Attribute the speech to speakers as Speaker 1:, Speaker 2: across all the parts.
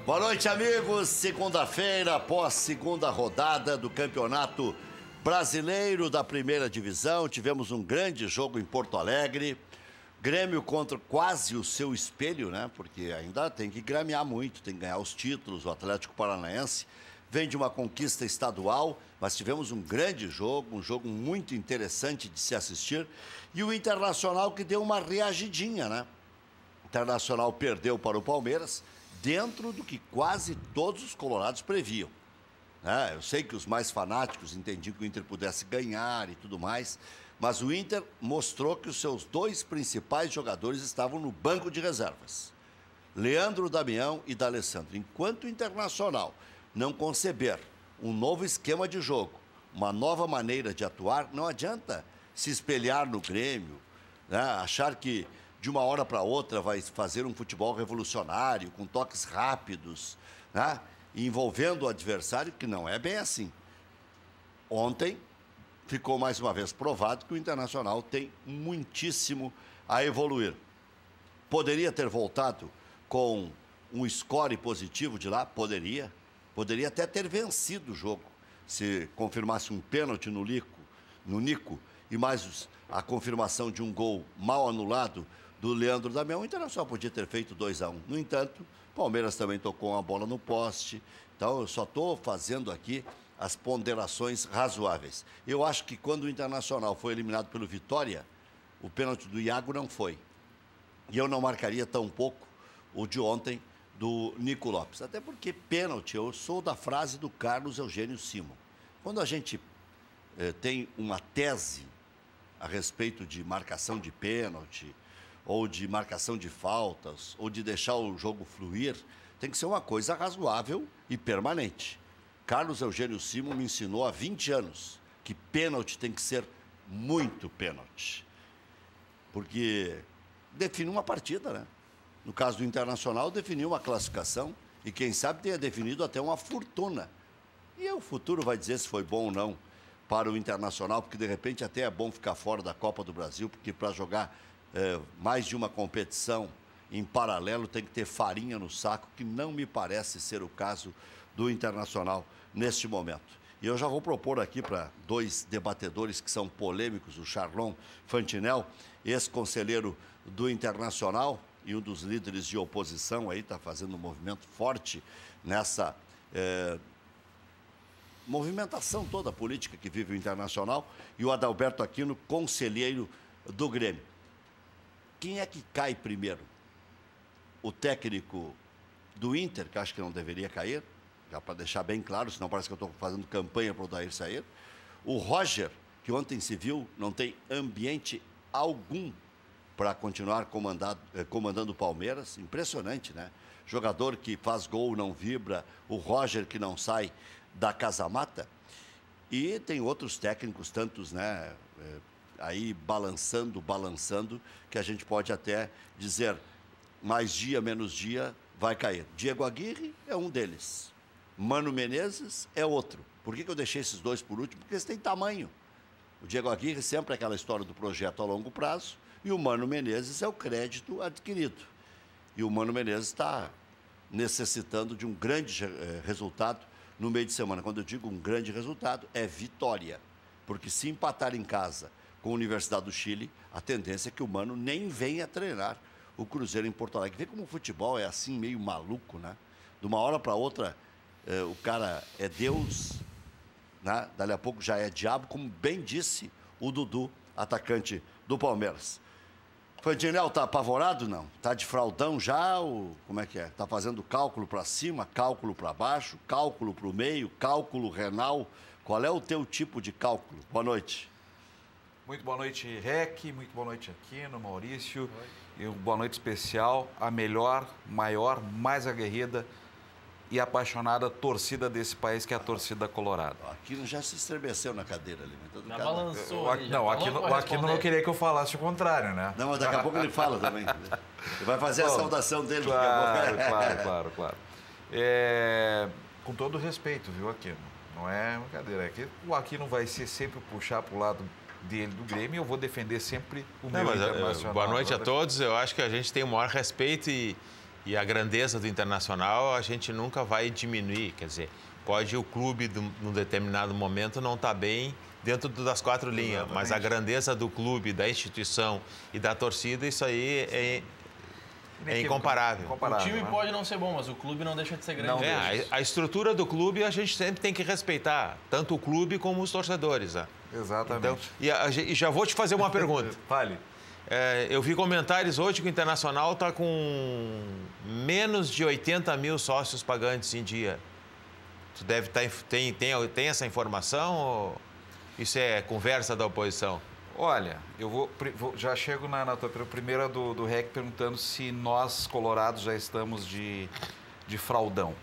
Speaker 1: Boa noite, amigos. Segunda-feira, após segunda rodada do Campeonato Brasileiro da Primeira Divisão. Tivemos um grande jogo em Porto Alegre. Grêmio contra quase o seu espelho, né? Porque ainda tem que gramear muito, tem que ganhar os títulos. O Atlético Paranaense vem de uma conquista estadual, mas tivemos um grande jogo, um jogo muito interessante de se assistir. E o Internacional que deu uma reagidinha, né? O Internacional perdeu para o Palmeiras, dentro do que quase todos os colorados previam. Eu sei que os mais fanáticos entendiam que o Inter pudesse ganhar e tudo mais, mas o Inter mostrou que os seus dois principais jogadores estavam no banco de reservas. Leandro Damião e D'Alessandro. Enquanto o Internacional não conceber um novo esquema de jogo, uma nova maneira de atuar, não adianta se espelhar no Grêmio, né? Achar que de uma hora para outra vai fazer um futebol revolucionário, com toques rápidos, né? Envolvendo o adversário, que não é bem assim. Ontem ficou mais uma vez provado que o Internacional tem muitíssimo a evoluir. Poderia ter voltado com um score positivo de lá? Poderia. Poderia até ter vencido o jogo, se confirmasse um pênalti no Nico e mais a confirmação de um gol mal anulado do Leandro Damião. O Internacional podia ter feito 2-1. No entanto, o Palmeiras também tocou uma bola no poste. Então, eu só estou fazendo aqui as ponderações razoáveis. Eu acho que quando o Internacional foi eliminado pelo Vitória, o pênalti do Iago não foi. E eu não marcaria tão pouco o de ontem do Nico Lopes. Até porque pênalti, eu sou da frase do Carlos Eugênio Simon. Quando a gente tem uma tese a respeito de marcação de pênalti, ou de marcação de faltas, ou de deixar o jogo fluir, tem que ser uma coisa razoável e permanente. Carlos Eugênio Simon me ensinou há 20 anos que pênalti tem que ser muito pênalti. Porque define uma partida, né? No caso do Internacional, definiu uma classificação e, quem sabe, tenha definido até uma fortuna. E o futuro vai dizer se foi bom ou não para o Internacional, porque, de repente, até é bom ficar fora da Copa do Brasil, porque para jogar mais de uma competição em paralelo tem que ter farinha no saco, que não me parece ser o caso do Internacional neste momento. E eu já vou propor aqui para dois debatedores que são polêmicos, o Charlon Fantinel, ex-conselheiro do Internacional e um dos líderes de oposição aí, está fazendo um movimento forte nessa movimentação toda política que vive o Internacional, e o Adalberto Aquino, conselheiro do Grêmio. Quem é que cai primeiro? O técnico do Inter, que acho que não deveria cair, já para deixar bem claro, senão parece que eu estou fazendo campanha para o Odair sair. O Roger, que ontem se viu, não tem ambiente algum para continuar comandando o Palmeiras. Impressionante, né? Jogador que faz gol, não vibra. O Roger, que não sai da casa-mata. E tem outros técnicos, tantos, né? Aí balançando, que a gente pode até dizer, mais dia, menos dia, vai cair. Diego Aguirre é um deles. Mano Menezes é outro. Por que eu deixei esses dois por último? Porque eles têm tamanho. O Diego Aguirre sempre é aquela história do projeto a longo prazo, e o Mano Menezes é o crédito adquirido. E o Mano Menezes está necessitando de um grande resultado no meio de semana. Quando eu digo um grande resultado, é vitória. Porque se empatar em casa com a Universidade do Chile, a tendência é que o Mano nem venha treinar o Cruzeiro em Porto Alegre. Vê como o futebol é assim, meio maluco, né? De uma hora para outra, o cara é Deus, né? Dali a pouco já é diabo, como bem disse o Dudu, atacante do Palmeiras. Fantinel, tá apavorado, não? Tá de fraldão já? Ou como é que é? Tá fazendo cálculo para cima, cálculo para baixo, cálculo para o meio, cálculo renal? Qual é o teu tipo de cálculo? Boa noite.
Speaker 2: Muito boa noite, Rec. Muito boa noite, Aquino, Maurício. E uma boa noite especial à melhor, maior, mais aguerrida e apaixonada torcida desse país, que é a torcida colorada.
Speaker 1: Aquino já se estremeceu na cadeira ali.
Speaker 3: Já balançou.
Speaker 2: O Aquino não queria que eu falasse o contrário, né?
Speaker 1: Não, mas daqui a pouco ele fala também. Ele vai fazer a saudação dele.
Speaker 2: Claro. Com todo respeito, viu, Aquino? Não é brincadeira. É que o Aquino vai ser sempre puxar para o lado dele, do Grêmio, e eu vou defender sempre o meu Internacional.
Speaker 4: Boa noite a todos. Eu acho que a gente tem o maior respeito e
Speaker 3: E a grandeza do Internacional a gente nunca vai diminuir, quer dizer, pode o clube, num determinado momento, não estar bem dentro das 4 linhas, mas a grandeza do clube, da instituição e da torcida, isso aí é incomparável.
Speaker 4: O time pode não ser bom, mas o clube não deixa de ser grande.
Speaker 3: A estrutura do clube a gente sempre tem que respeitar, tanto o clube como os torcedores. Né?
Speaker 2: Exatamente.
Speaker 3: Então, e já vou te fazer uma pergunta.
Speaker 2: Fale.
Speaker 3: Eu vi comentários hoje que o Internacional está com menos de 80 mil sócios pagantes em dia. Tu deve tem essa informação ou isso é conversa da oposição?
Speaker 2: Olha, eu já chego na tua primeira do REC perguntando se nós, colorados, já estamos de fraldão.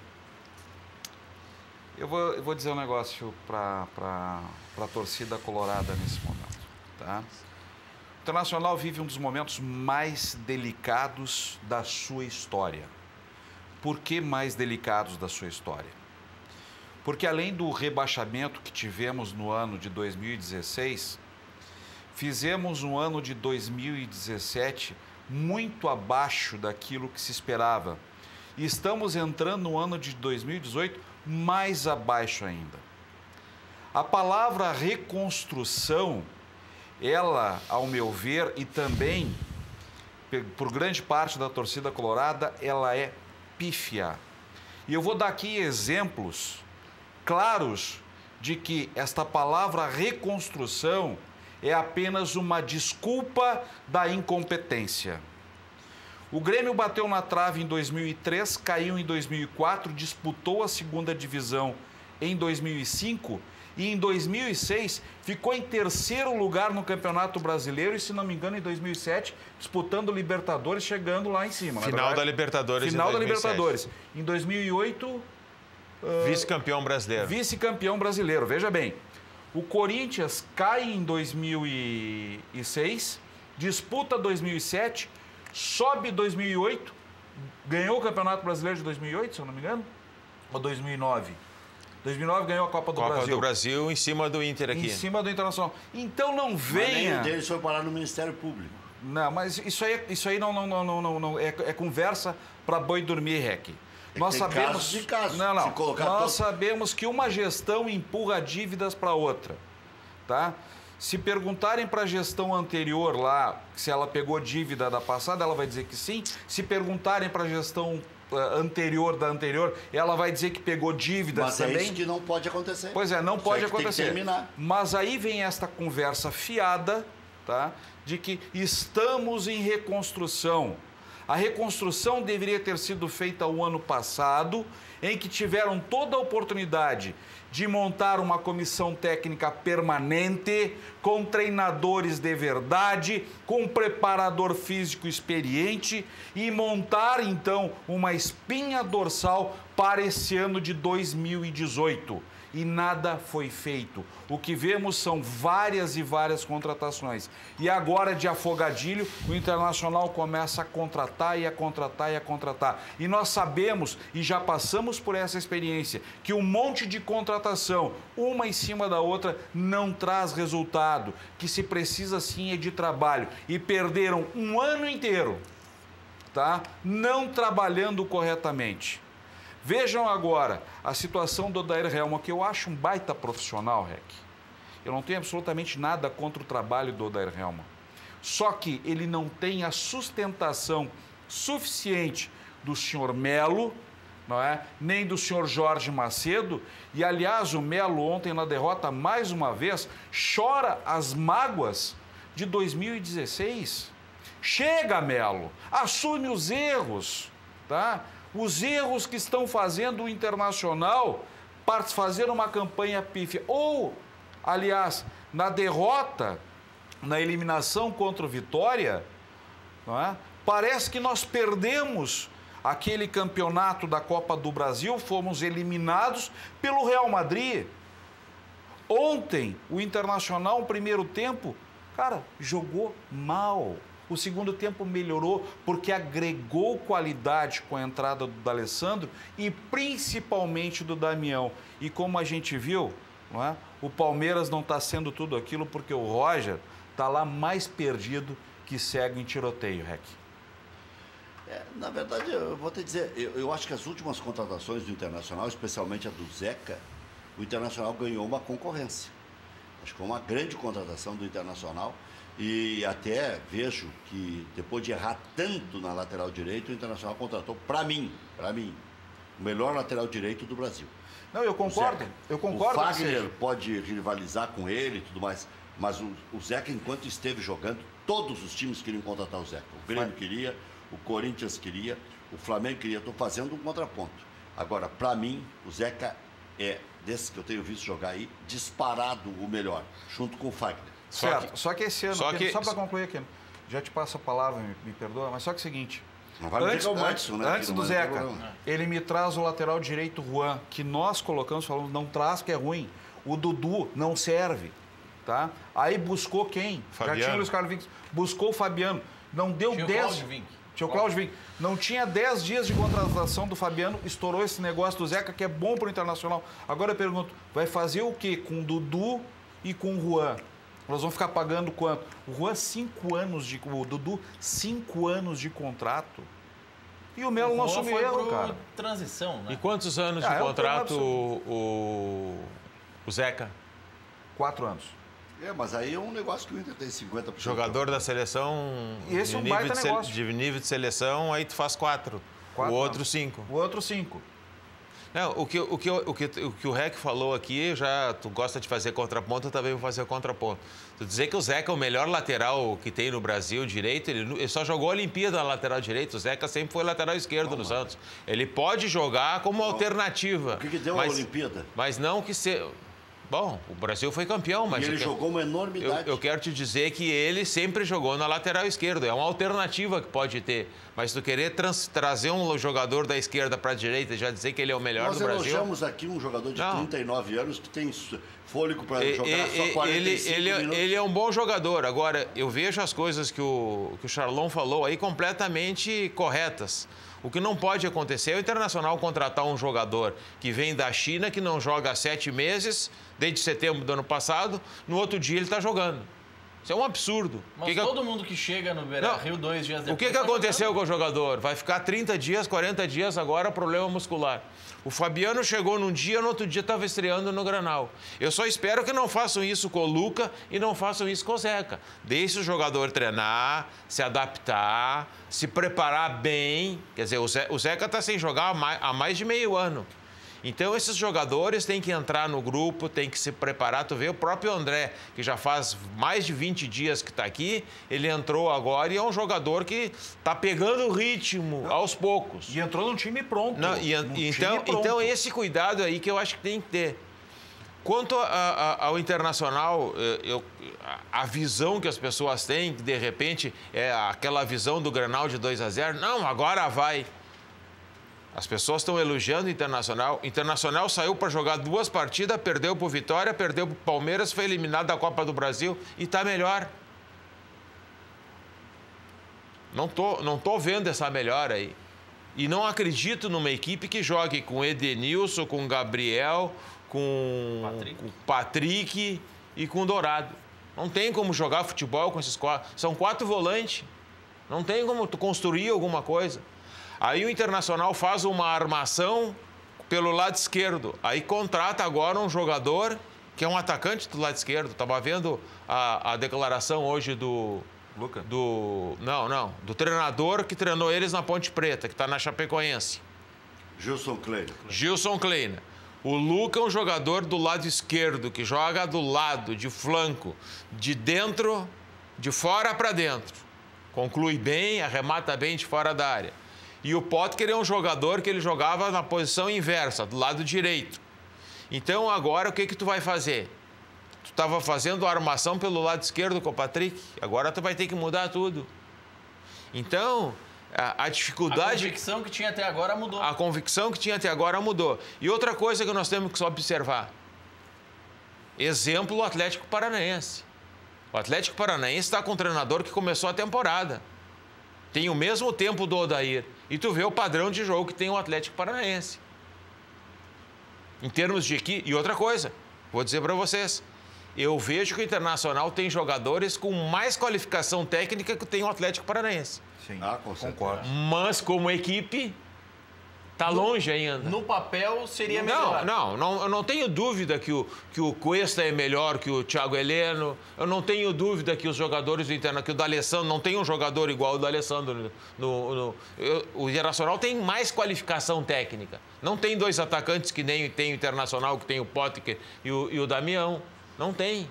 Speaker 2: Eu vou dizer um negócio para a torcida colorada nesse momento. Tá? O Internacional vive um dos momentos mais delicados da sua história. Por que mais delicados da sua história? Porque além do rebaixamento que tivemos no ano de 2016... fizemos um ano de 2017 muito abaixo daquilo que se esperava. E estamos entrando no ano de 2018 mais abaixo ainda. A palavra reconstrução, ela, ao meu ver, e também por grande parte da torcida colorada, ela é pífia. E eu vou dar aqui exemplos claros de que esta palavra reconstrução é apenas uma desculpa da incompetência. O Grêmio bateu na trave em 2003, caiu em 2004, disputou a segunda divisão em 2005 e em 2006 ficou em terceiro lugar no Campeonato Brasileiro e, se não me engano, em 2007, disputando Libertadores, chegando lá em cima.
Speaker 3: Final da Libertadores
Speaker 2: Final
Speaker 3: em 2007.
Speaker 2: da Libertadores. Em 2008...
Speaker 3: vice-campeão brasileiro.
Speaker 2: Vice-campeão brasileiro, veja bem. O Corinthians cai em 2006, disputa 2007, sobe 2008, ganhou o Campeonato Brasileiro de 2008, se eu não me engano, ou 2009? 2009 ganhou a Copa do Brasil.
Speaker 3: Copa do Brasil em cima do Inter aqui.
Speaker 2: Em cima do Internacional. Então não venha...
Speaker 1: Mas nenhum deles foi parar no Ministério Público.
Speaker 2: Não, mas isso aí não é conversa para boi dormir, REC. Nós sabemos
Speaker 1: casos de casos.
Speaker 2: Nós sabemos que uma gestão empurra dívidas para outra, tá? Se perguntarem para a gestão anterior lá se ela pegou dívida da passada, ela vai dizer que sim. Se perguntarem para a gestão anterior da anterior, ela vai dizer que pegou dívidas também.
Speaker 1: Mas é isso que não pode acontecer.
Speaker 2: Pois é, não pode acontecer.
Speaker 1: Tem que terminar.
Speaker 2: Mas aí vem esta conversa fiada, tá? De que estamos em reconstrução. A reconstrução deveria ter sido feita o ano passado, em que tiveram toda a oportunidade de montar uma comissão técnica permanente, com treinadores de verdade, com um preparador físico experiente e montar, então, uma espinha dorsal para esse ano de 2018. E nada foi feito. O que vemos são várias e várias contratações. E agora, de afogadilho, o Internacional começa a contratar e a contratar e a contratar. E nós sabemos, e já passamos por essa experiência, que um monte de contratação, uma em cima da outra, não traz resultado. Que se precisa sim é de trabalho. E perderam um ano inteiro, tá? Não trabalhando corretamente. Vejam agora a situação do Odair Helma, que eu acho um baita profissional, REC. Eu não tenho absolutamente nada contra o trabalho do Odair Helma. Só que ele não tem a sustentação suficiente do senhor Melo, não é? Nem do senhor Jorge Macedo. E, aliás, o Melo ontem na derrota, mais uma vez, chora as mágoas de 2016. Chega, Melo, assume os erros, tá? Os erros que estão fazendo o Internacional para fazer uma campanha pífia. Ou, aliás, na derrota, na eliminação contra o Vitória, não é? Parece que nós perdemos aquele campeonato da Copa do Brasil, fomos eliminados pelo Real Madrid. Ontem, o Internacional, no primeiro tempo, cara, jogou mal. O segundo tempo melhorou porque agregou qualidade com a entrada do D'Alessandro e principalmente do Damião. E como a gente viu, não é? O Palmeiras não está sendo tudo aquilo porque o Roger está lá mais perdido que cego em tiroteio, REC.
Speaker 1: Na verdade, eu vou te dizer, eu acho que as últimas contratações do Internacional, especialmente a do Zeca, o Internacional ganhou uma concorrência. Acho que foi uma grande contratação do Internacional e até vejo que depois de errar tanto na lateral direito, o Internacional contratou, para mim, o melhor lateral direito do Brasil.
Speaker 2: Não, eu concordo. Eu concordo.
Speaker 1: O Fagner pode rivalizar com ele e tudo mais, mas o Zeca, enquanto esteve jogando, todos os times queriam contratar o Zeca. O Grêmio queria, o Corinthians queria, o Flamengo queria. Estou fazendo um contraponto. Agora, para mim, o Zeca é, desses que eu tenho visto jogar aí, disparado o melhor, junto com o Fagner.
Speaker 2: Certo. Só que esse ano, só para concluir aqui, já te passo a palavra, me perdoa, mas só que é o seguinte... Antes do Zeca, ele me traz o lateral direito Juan, que nós colocamos, falamos, não traz, que é ruim. O Dudu não serve, tá? Aí buscou quem?
Speaker 3: Fabiano.
Speaker 2: Já tinha o Luiz Carlos Vinck. Buscou o Fabiano. Não deu 10... Tinha o Cláudio Vinck. Não tinha 10 dias de contratação do Fabiano, estourou esse negócio do Zeca, que é bom para o Internacional. Agora eu pergunto, vai fazer o quê com o Dudu e com o Juan? Nós vamos ficar pagando quanto? O Juan, 5 anos de... O Dudu, 5 anos de contrato. E o Melo não assumiu erro, cara.
Speaker 4: Transição, né?
Speaker 3: E quantos anos de contrato o Zeca?
Speaker 2: 4 anos.
Speaker 1: Mas aí é um negócio que o Inter tem 50%.
Speaker 3: Jogador da seleção...
Speaker 2: E esse é um baita negócio.
Speaker 3: De nível de seleção, aí tu faz 4. O outro 5.
Speaker 2: O outro 5.
Speaker 3: Não, o que o Rec falou aqui, tu gosta de fazer contraponto, eu também vou fazer contraponto. Tu dizer que o Zeca é o melhor lateral que tem no Brasil direito, ele só jogou a Olimpíada na lateral direito, o Zeca sempre foi lateral esquerdo no Santos. Ele pode jogar como alternativa.
Speaker 1: O que deu a Olimpíada?
Speaker 3: Mas não que ser... Bom, o Brasil foi campeão, mas...
Speaker 1: E ele jogou uma enormidade.
Speaker 3: Eu quero te dizer que ele sempre jogou na lateral esquerda. É uma alternativa que pode ter. Mas se tu querer trazer um jogador da esquerda para a direita e já dizer que ele é o melhor do Brasil...
Speaker 1: Nós elogiamos aqui um jogador de 39 anos que tem fôlego para jogar só 45 minutos.
Speaker 3: Ele é um bom jogador. Agora, eu vejo as coisas que o Charlon falou aí completamente corretas. O que não pode acontecer é o Internacional contratar um jogador que vem da China, que não joga há 7 meses, desde setembro do ano passado, no outro dia ele está jogando. Isso é um absurdo.
Speaker 4: Mas todo mundo que chega no Beira-Rio 2 dias depois...
Speaker 3: O que aconteceu com o jogador? Vai ficar 30 dias, 40 dias agora, problema muscular. O Fabiano chegou num dia, no outro dia estava estreando no Granal. Eu só espero que não façam isso com o Luca e não façam isso com o Zeca. Deixe o jogador treinar, se adaptar, se preparar bem. Quer dizer, o Zeca está sem jogar há mais de meio ano. Então, esses jogadores têm que entrar no grupo, têm que se preparar. Tu vê o próprio André, que já faz mais de 20 dias que está aqui, ele entrou agora e é um jogador que está pegando o ritmo aos poucos.
Speaker 2: E entrou num time pronto.
Speaker 3: Então, esse cuidado aí que eu acho que tem que ter. Quanto ao Internacional, a visão que as pessoas têm, que de repente é aquela visão do Grenal de 2-0, não, agora vai... As pessoas estão elogiando o Internacional. O Internacional saiu para jogar 2 partidas, perdeu para o Vitória, perdeu para o Palmeiras, foi eliminado da Copa do Brasil e está melhor. Não tô vendo essa melhora aí. E não acredito numa equipe que jogue com Edenilson, com Gabriel, com Patrick e com Dourado. Não tem como jogar futebol com esses 4. São 4 volantes. Não tem como tu construir alguma coisa. Aí o Internacional faz uma armação pelo lado esquerdo. Aí contrata agora um jogador que é um atacante do lado esquerdo. Estava vendo a declaração hoje do...
Speaker 2: Luca?
Speaker 3: Do treinador que treinou eles na Ponte Preta, que está na Chapecoense. Gilson Kleina. O Luca é um jogador do lado esquerdo, que joga do lado, de flanco, de dentro, de fora para dentro. Conclui bem, arremata bem de fora da área. E o Potker é um jogador que ele jogava na posição inversa, do lado direito. Então, agora, o que tu vai fazer? Tu estava fazendo a armação pelo lado esquerdo com o Patrick, agora tu vai ter que mudar tudo. Então, a dificuldade...
Speaker 4: A convicção que tinha até agora mudou.
Speaker 3: A convicção que tinha até agora mudou. E outra coisa que nós temos que observar. Exemplo, o Atlético Paranaense. O Atlético Paranaense está com um treinador que começou a temporada. Tem o mesmo tempo do Odair. E tu vê o padrão de jogo que tem o Atlético Paranaense. Em termos de equipe... E outra coisa, vou dizer para vocês. eu vejo que o Internacional tem jogadores com mais qualificação técnica que tem o Atlético Paranaense.
Speaker 2: Sim,
Speaker 1: concordo.
Speaker 3: Mas como equipe, está longe ainda.
Speaker 4: No papel seria melhor.
Speaker 3: Eu não tenho dúvida que o Cuesta é melhor que o Thiago Heleno. Eu não tenho dúvida que os jogadores do Internacional, que o D'Alessandro, não tem um jogador igual o D'Alessandro. O Internacional tem mais qualificação técnica. Não tem dois atacantes que nem tem o Internacional, que tem o Potker e o Damião. Não tem.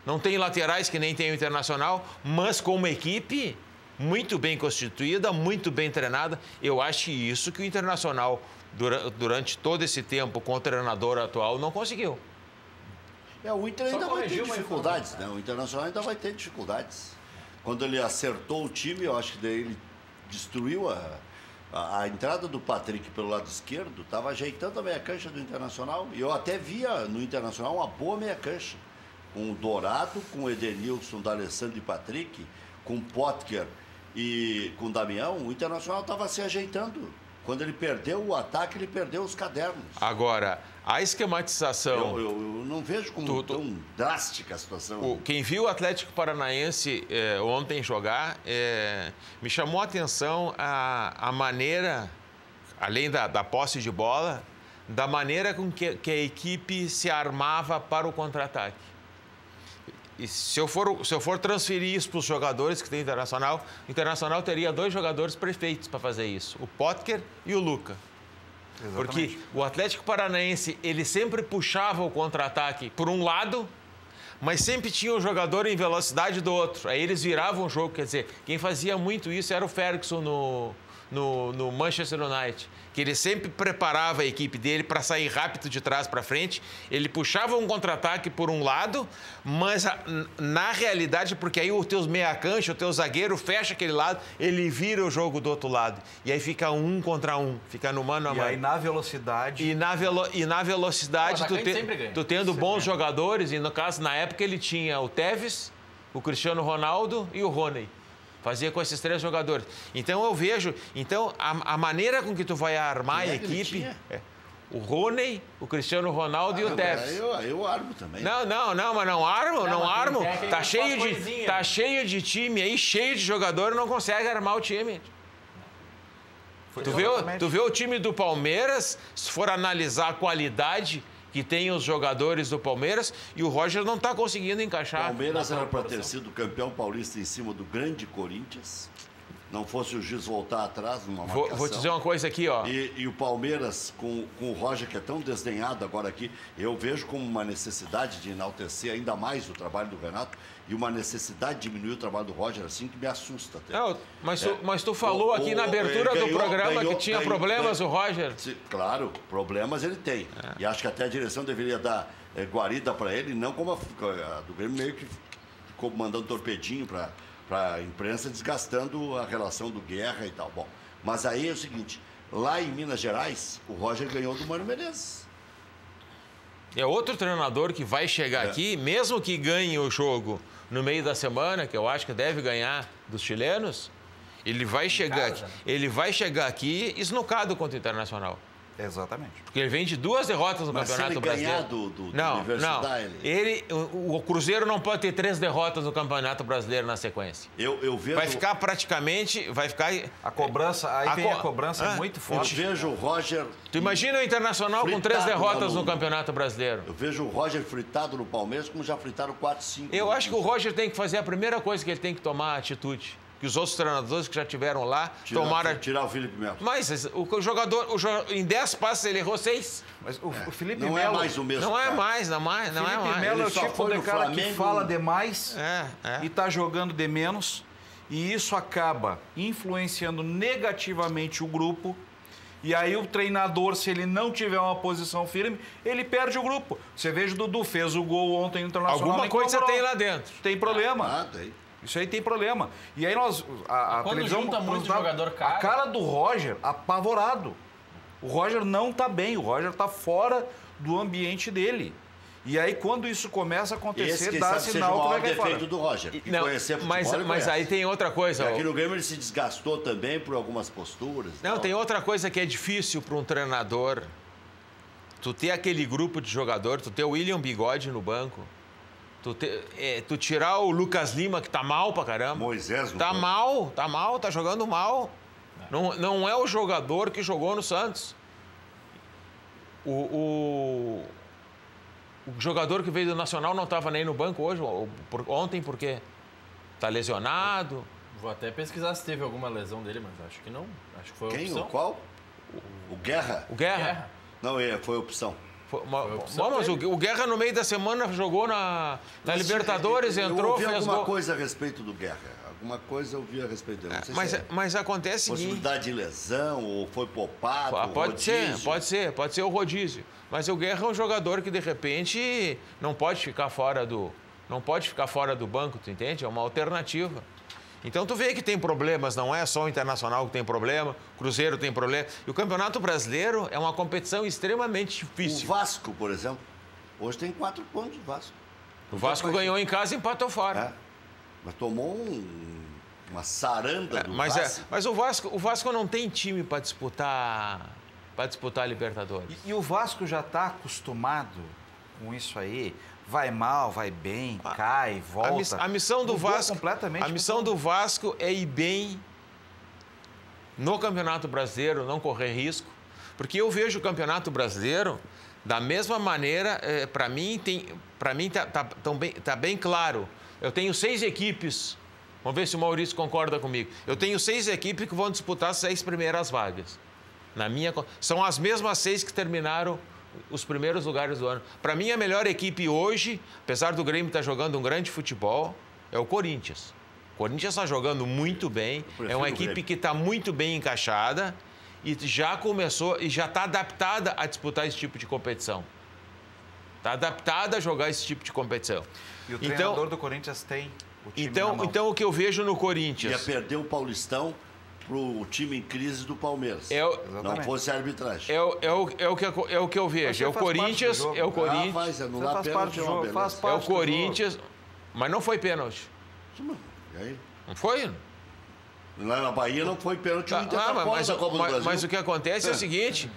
Speaker 3: Não tem laterais que nem tem o Internacional, mas como equipe muito bem constituída, muito bem treinada. Eu acho isso que o Internacional, durante todo esse tempo, com o treinador atual, não conseguiu.
Speaker 1: O Inter ainda vai ter dificuldades, né? O Internacional ainda vai ter dificuldades. Quando ele acertou o time, eu acho que daí ele destruiu a entrada do Patrick pelo lado esquerdo, estava ajeitando a meia-cancha do Internacional. E eu até via no Internacional uma boa meia-cancha. Com o Dourado, com o Edenilson, D'Alessandro e Patrick, com o Potker e com o Damião, o Internacional estava se ajeitando. Quando ele perdeu o ataque, ele perdeu os cadernos.
Speaker 3: Agora, a esquematização...
Speaker 1: Eu não vejo como tão drástica a situação.
Speaker 3: Quem viu o Atlético Paranaense ontem jogar, me chamou a atenção a maneira, além da posse de bola, da maneira com que a equipe se armava para o contra-ataque. E se eu for transferir isso para os jogadores que tem o Internacional teria 2 jogadores perfeitos para fazer isso, o Potker e o Luca. Exatamente. Porque o Atlético Paranaense, ele sempre puxava o contra-ataque por um lado, mas sempre tinha o jogador em velocidade do outro. Aí eles viravam o jogo, quer dizer, quem fazia muito isso era o Ferguson no Manchester United, que ele sempre preparava a equipe dele para sair rápido de trás para frente. Ele puxava um contra-ataque por um lado, mas na realidade, porque aí o teu meia-cancha, o teu zagueiro fecha aquele lado, ele vira o jogo do outro lado. E aí fica 1 contra 1, fica no mano a mano.
Speaker 2: E aí na velocidade...
Speaker 3: E na velocidade, tu tendo bons jogadores, e no caso, na época, ele tinha o Tevez, o Cristiano Ronaldo e o Rony. Fazia com esses 3 jogadores. Então, eu vejo... Então, a maneira com que tu vai armar a equipe... O Rony, o Cristiano Ronaldo e o Tevez.
Speaker 1: Eu armo também.
Speaker 3: Mas não armo. Tá cheio de time aí, cheio de jogador, não consegue armar o time. Tu vê o time do Palmeiras, se for analisar a qualidade que tem os jogadores do Palmeiras, e o Roger não está conseguindo encaixar.
Speaker 1: O Palmeiras era para ter sido campeão paulista em cima do grande Corinthians. Não fosse o Giz voltar atrás numa marcação.
Speaker 3: Vou te dizer uma coisa aqui, ó.
Speaker 1: E o Palmeiras, com o Roger, que é tão desdenhado agora aqui, eu vejo como uma necessidade de enaltecer ainda mais o trabalho do Renato e uma necessidade de diminuir o trabalho do Roger, assim, que me assusta até.
Speaker 3: Não, mas tu falou aqui na abertura do programa que tinha problemas o Roger.
Speaker 1: Claro, problemas ele tem. E acho que até a direção deveria dar guarida para ele, não como a do Grêmio meio que ficou mandando torpedinho para a imprensa, desgastando a relação do Guerra e tal. Bom, mas aí é o seguinte, lá em Minas Gerais, o Roger ganhou do Mano Menezes.
Speaker 3: É outro treinador que vai chegar aqui, mesmo que ganhe o jogo no meio da semana, que eu acho que deve ganhar dos chilenos, ele vai chegar aqui esnocado contra o Internacional.
Speaker 2: Exatamente.
Speaker 3: Porque ele vem de 2 derrotas no Campeonato Brasileiro.
Speaker 1: Do
Speaker 3: não.
Speaker 1: Universidade.
Speaker 3: O Cruzeiro não pode ter 3 derrotas no Campeonato Brasileiro na sequência.
Speaker 1: Eu vejo...
Speaker 3: Vai ficar praticamente...
Speaker 2: A cobrança, a cobrança é muito forte.
Speaker 1: Eu vejo o Roger...
Speaker 3: Tu imagina o Internacional com 3 derrotas no Campeonato Brasileiro.
Speaker 1: Eu vejo o Roger fritado no Palmeiras, como já fritaram 4, 5.
Speaker 3: Eu acho que o Roger tem que fazer a primeira coisa que ele tem que tomar atitude. Que os outros treinadores que já tiveram lá tomaram...
Speaker 1: Tirar o Felipe Melo.
Speaker 3: Mas o jogador, em 10 passes, ele errou 6.
Speaker 2: Mas o Felipe
Speaker 1: Melo... Não é mais o mesmo
Speaker 3: Não
Speaker 1: cara.
Speaker 3: é mais.
Speaker 2: Felipe Melo é o tipo de cara que fala demais e está jogando de menos. E isso acaba influenciando negativamente o grupo. E aí o treinador, se ele não tiver uma posição firme, ele perde o grupo. Você veja, o Dudu fez o gol ontem no Internacional.
Speaker 3: Alguma coisa tem lá dentro.
Speaker 2: Tem problema.
Speaker 1: Tem.
Speaker 2: Isso aí tem problema. E aí a
Speaker 4: quando
Speaker 2: televisão...
Speaker 4: junta muito jogador caro...
Speaker 2: A cara do Roger, apavorado. O Roger não está bem, o Roger está fora do ambiente dele. E aí, quando isso começa a acontecer, dá sinal que vai cair fora.
Speaker 1: Defeito do Roger.
Speaker 3: Mas aí tem outra coisa.
Speaker 1: Aqui no Grêmio ele se desgastou também por algumas posturas.
Speaker 3: Não, tem outra coisa que é difícil para um treinador. Tu ter aquele grupo de jogador, tu ter o William Bigode no banco. Tu tirar o Lucas Lima, que tá mal pra caramba.
Speaker 1: Moisés não
Speaker 3: Tá
Speaker 1: foi.
Speaker 3: mal, tá jogando mal. Não é o jogador que jogou no Santos. O jogador que veio do Nacional não estava nem no banco hoje, ontem, por quê? Tá lesionado.
Speaker 4: Vou até pesquisar se teve alguma lesão dele, mas acho que não. Acho que foi
Speaker 1: Quem?
Speaker 4: opção.
Speaker 1: O qual? O Guerra?
Speaker 3: O Guerra.
Speaker 4: Guerra.
Speaker 1: Não, foi opção.
Speaker 3: Bom, mas o Guerra no meio da semana jogou na Libertadores,
Speaker 1: eu
Speaker 3: entrou,
Speaker 1: ouvi
Speaker 3: fez
Speaker 1: alguma
Speaker 3: gol.
Speaker 1: coisa a respeito do Guerra. Alguma coisa eu vi a respeito dele. Não sei se
Speaker 3: Mas acontece o seguinte...
Speaker 1: possibilidade de lesão, ou foi poupado,
Speaker 3: Pode ser o rodízio. Mas o Guerra é um jogador que, de repente, não pode ficar fora do banco, tu entende? É uma alternativa. Então, tu vê que tem problemas, não é só o Internacional que tem problema, o Cruzeiro tem problema. E o Campeonato Brasileiro é uma competição extremamente
Speaker 1: O
Speaker 3: difícil.
Speaker 1: Vasco, por exemplo, hoje tem 4 pontos do Vasco.
Speaker 3: O Vasco ganhou em casa e empatou fora.
Speaker 1: É. Mas tomou uma saranda do Vasco.
Speaker 3: Mas o Vasco não tem time para disputar a Libertadores.
Speaker 2: E o Vasco já está acostumado com isso aí. Vai mal, vai bem, cai, volta.
Speaker 3: A missão do Vasco é ir bem no Campeonato Brasileiro, não correr risco. Porque eu vejo o Campeonato Brasileiro da mesma maneira, para mim tá bem claro. Eu tenho 6 equipes, vamos ver se o Maurício concorda comigo. Eu tenho 6 equipes que vão disputar as 6 primeiras vagas. São as mesmas 6 que terminaram os primeiros lugares do ano. Para mim, a melhor equipe hoje, apesar do Grêmio estar jogando um grande futebol, é o Corinthians. O Corinthians está jogando muito bem, é uma equipe que está muito bem encaixada e já começou e já está adaptada a disputar esse tipo de competição. Está adaptada a jogar esse tipo de competição.
Speaker 2: E o treinador do Corinthians tem o time
Speaker 3: então o que eu vejo no Corinthians...
Speaker 1: Ia perder o Paulistão para o time em crise do Palmeiras. Não fosse a arbitragem.
Speaker 3: É o que eu vejo. É o Corinthians... É o Corinthians...
Speaker 1: Faz parte do jogo.
Speaker 3: É o Corinthians... Mas não foi pênalti.
Speaker 1: E aí?
Speaker 3: Não foi?
Speaker 1: Lá na Bahia não foi pênalti.
Speaker 3: Mas o que acontece é o seguinte...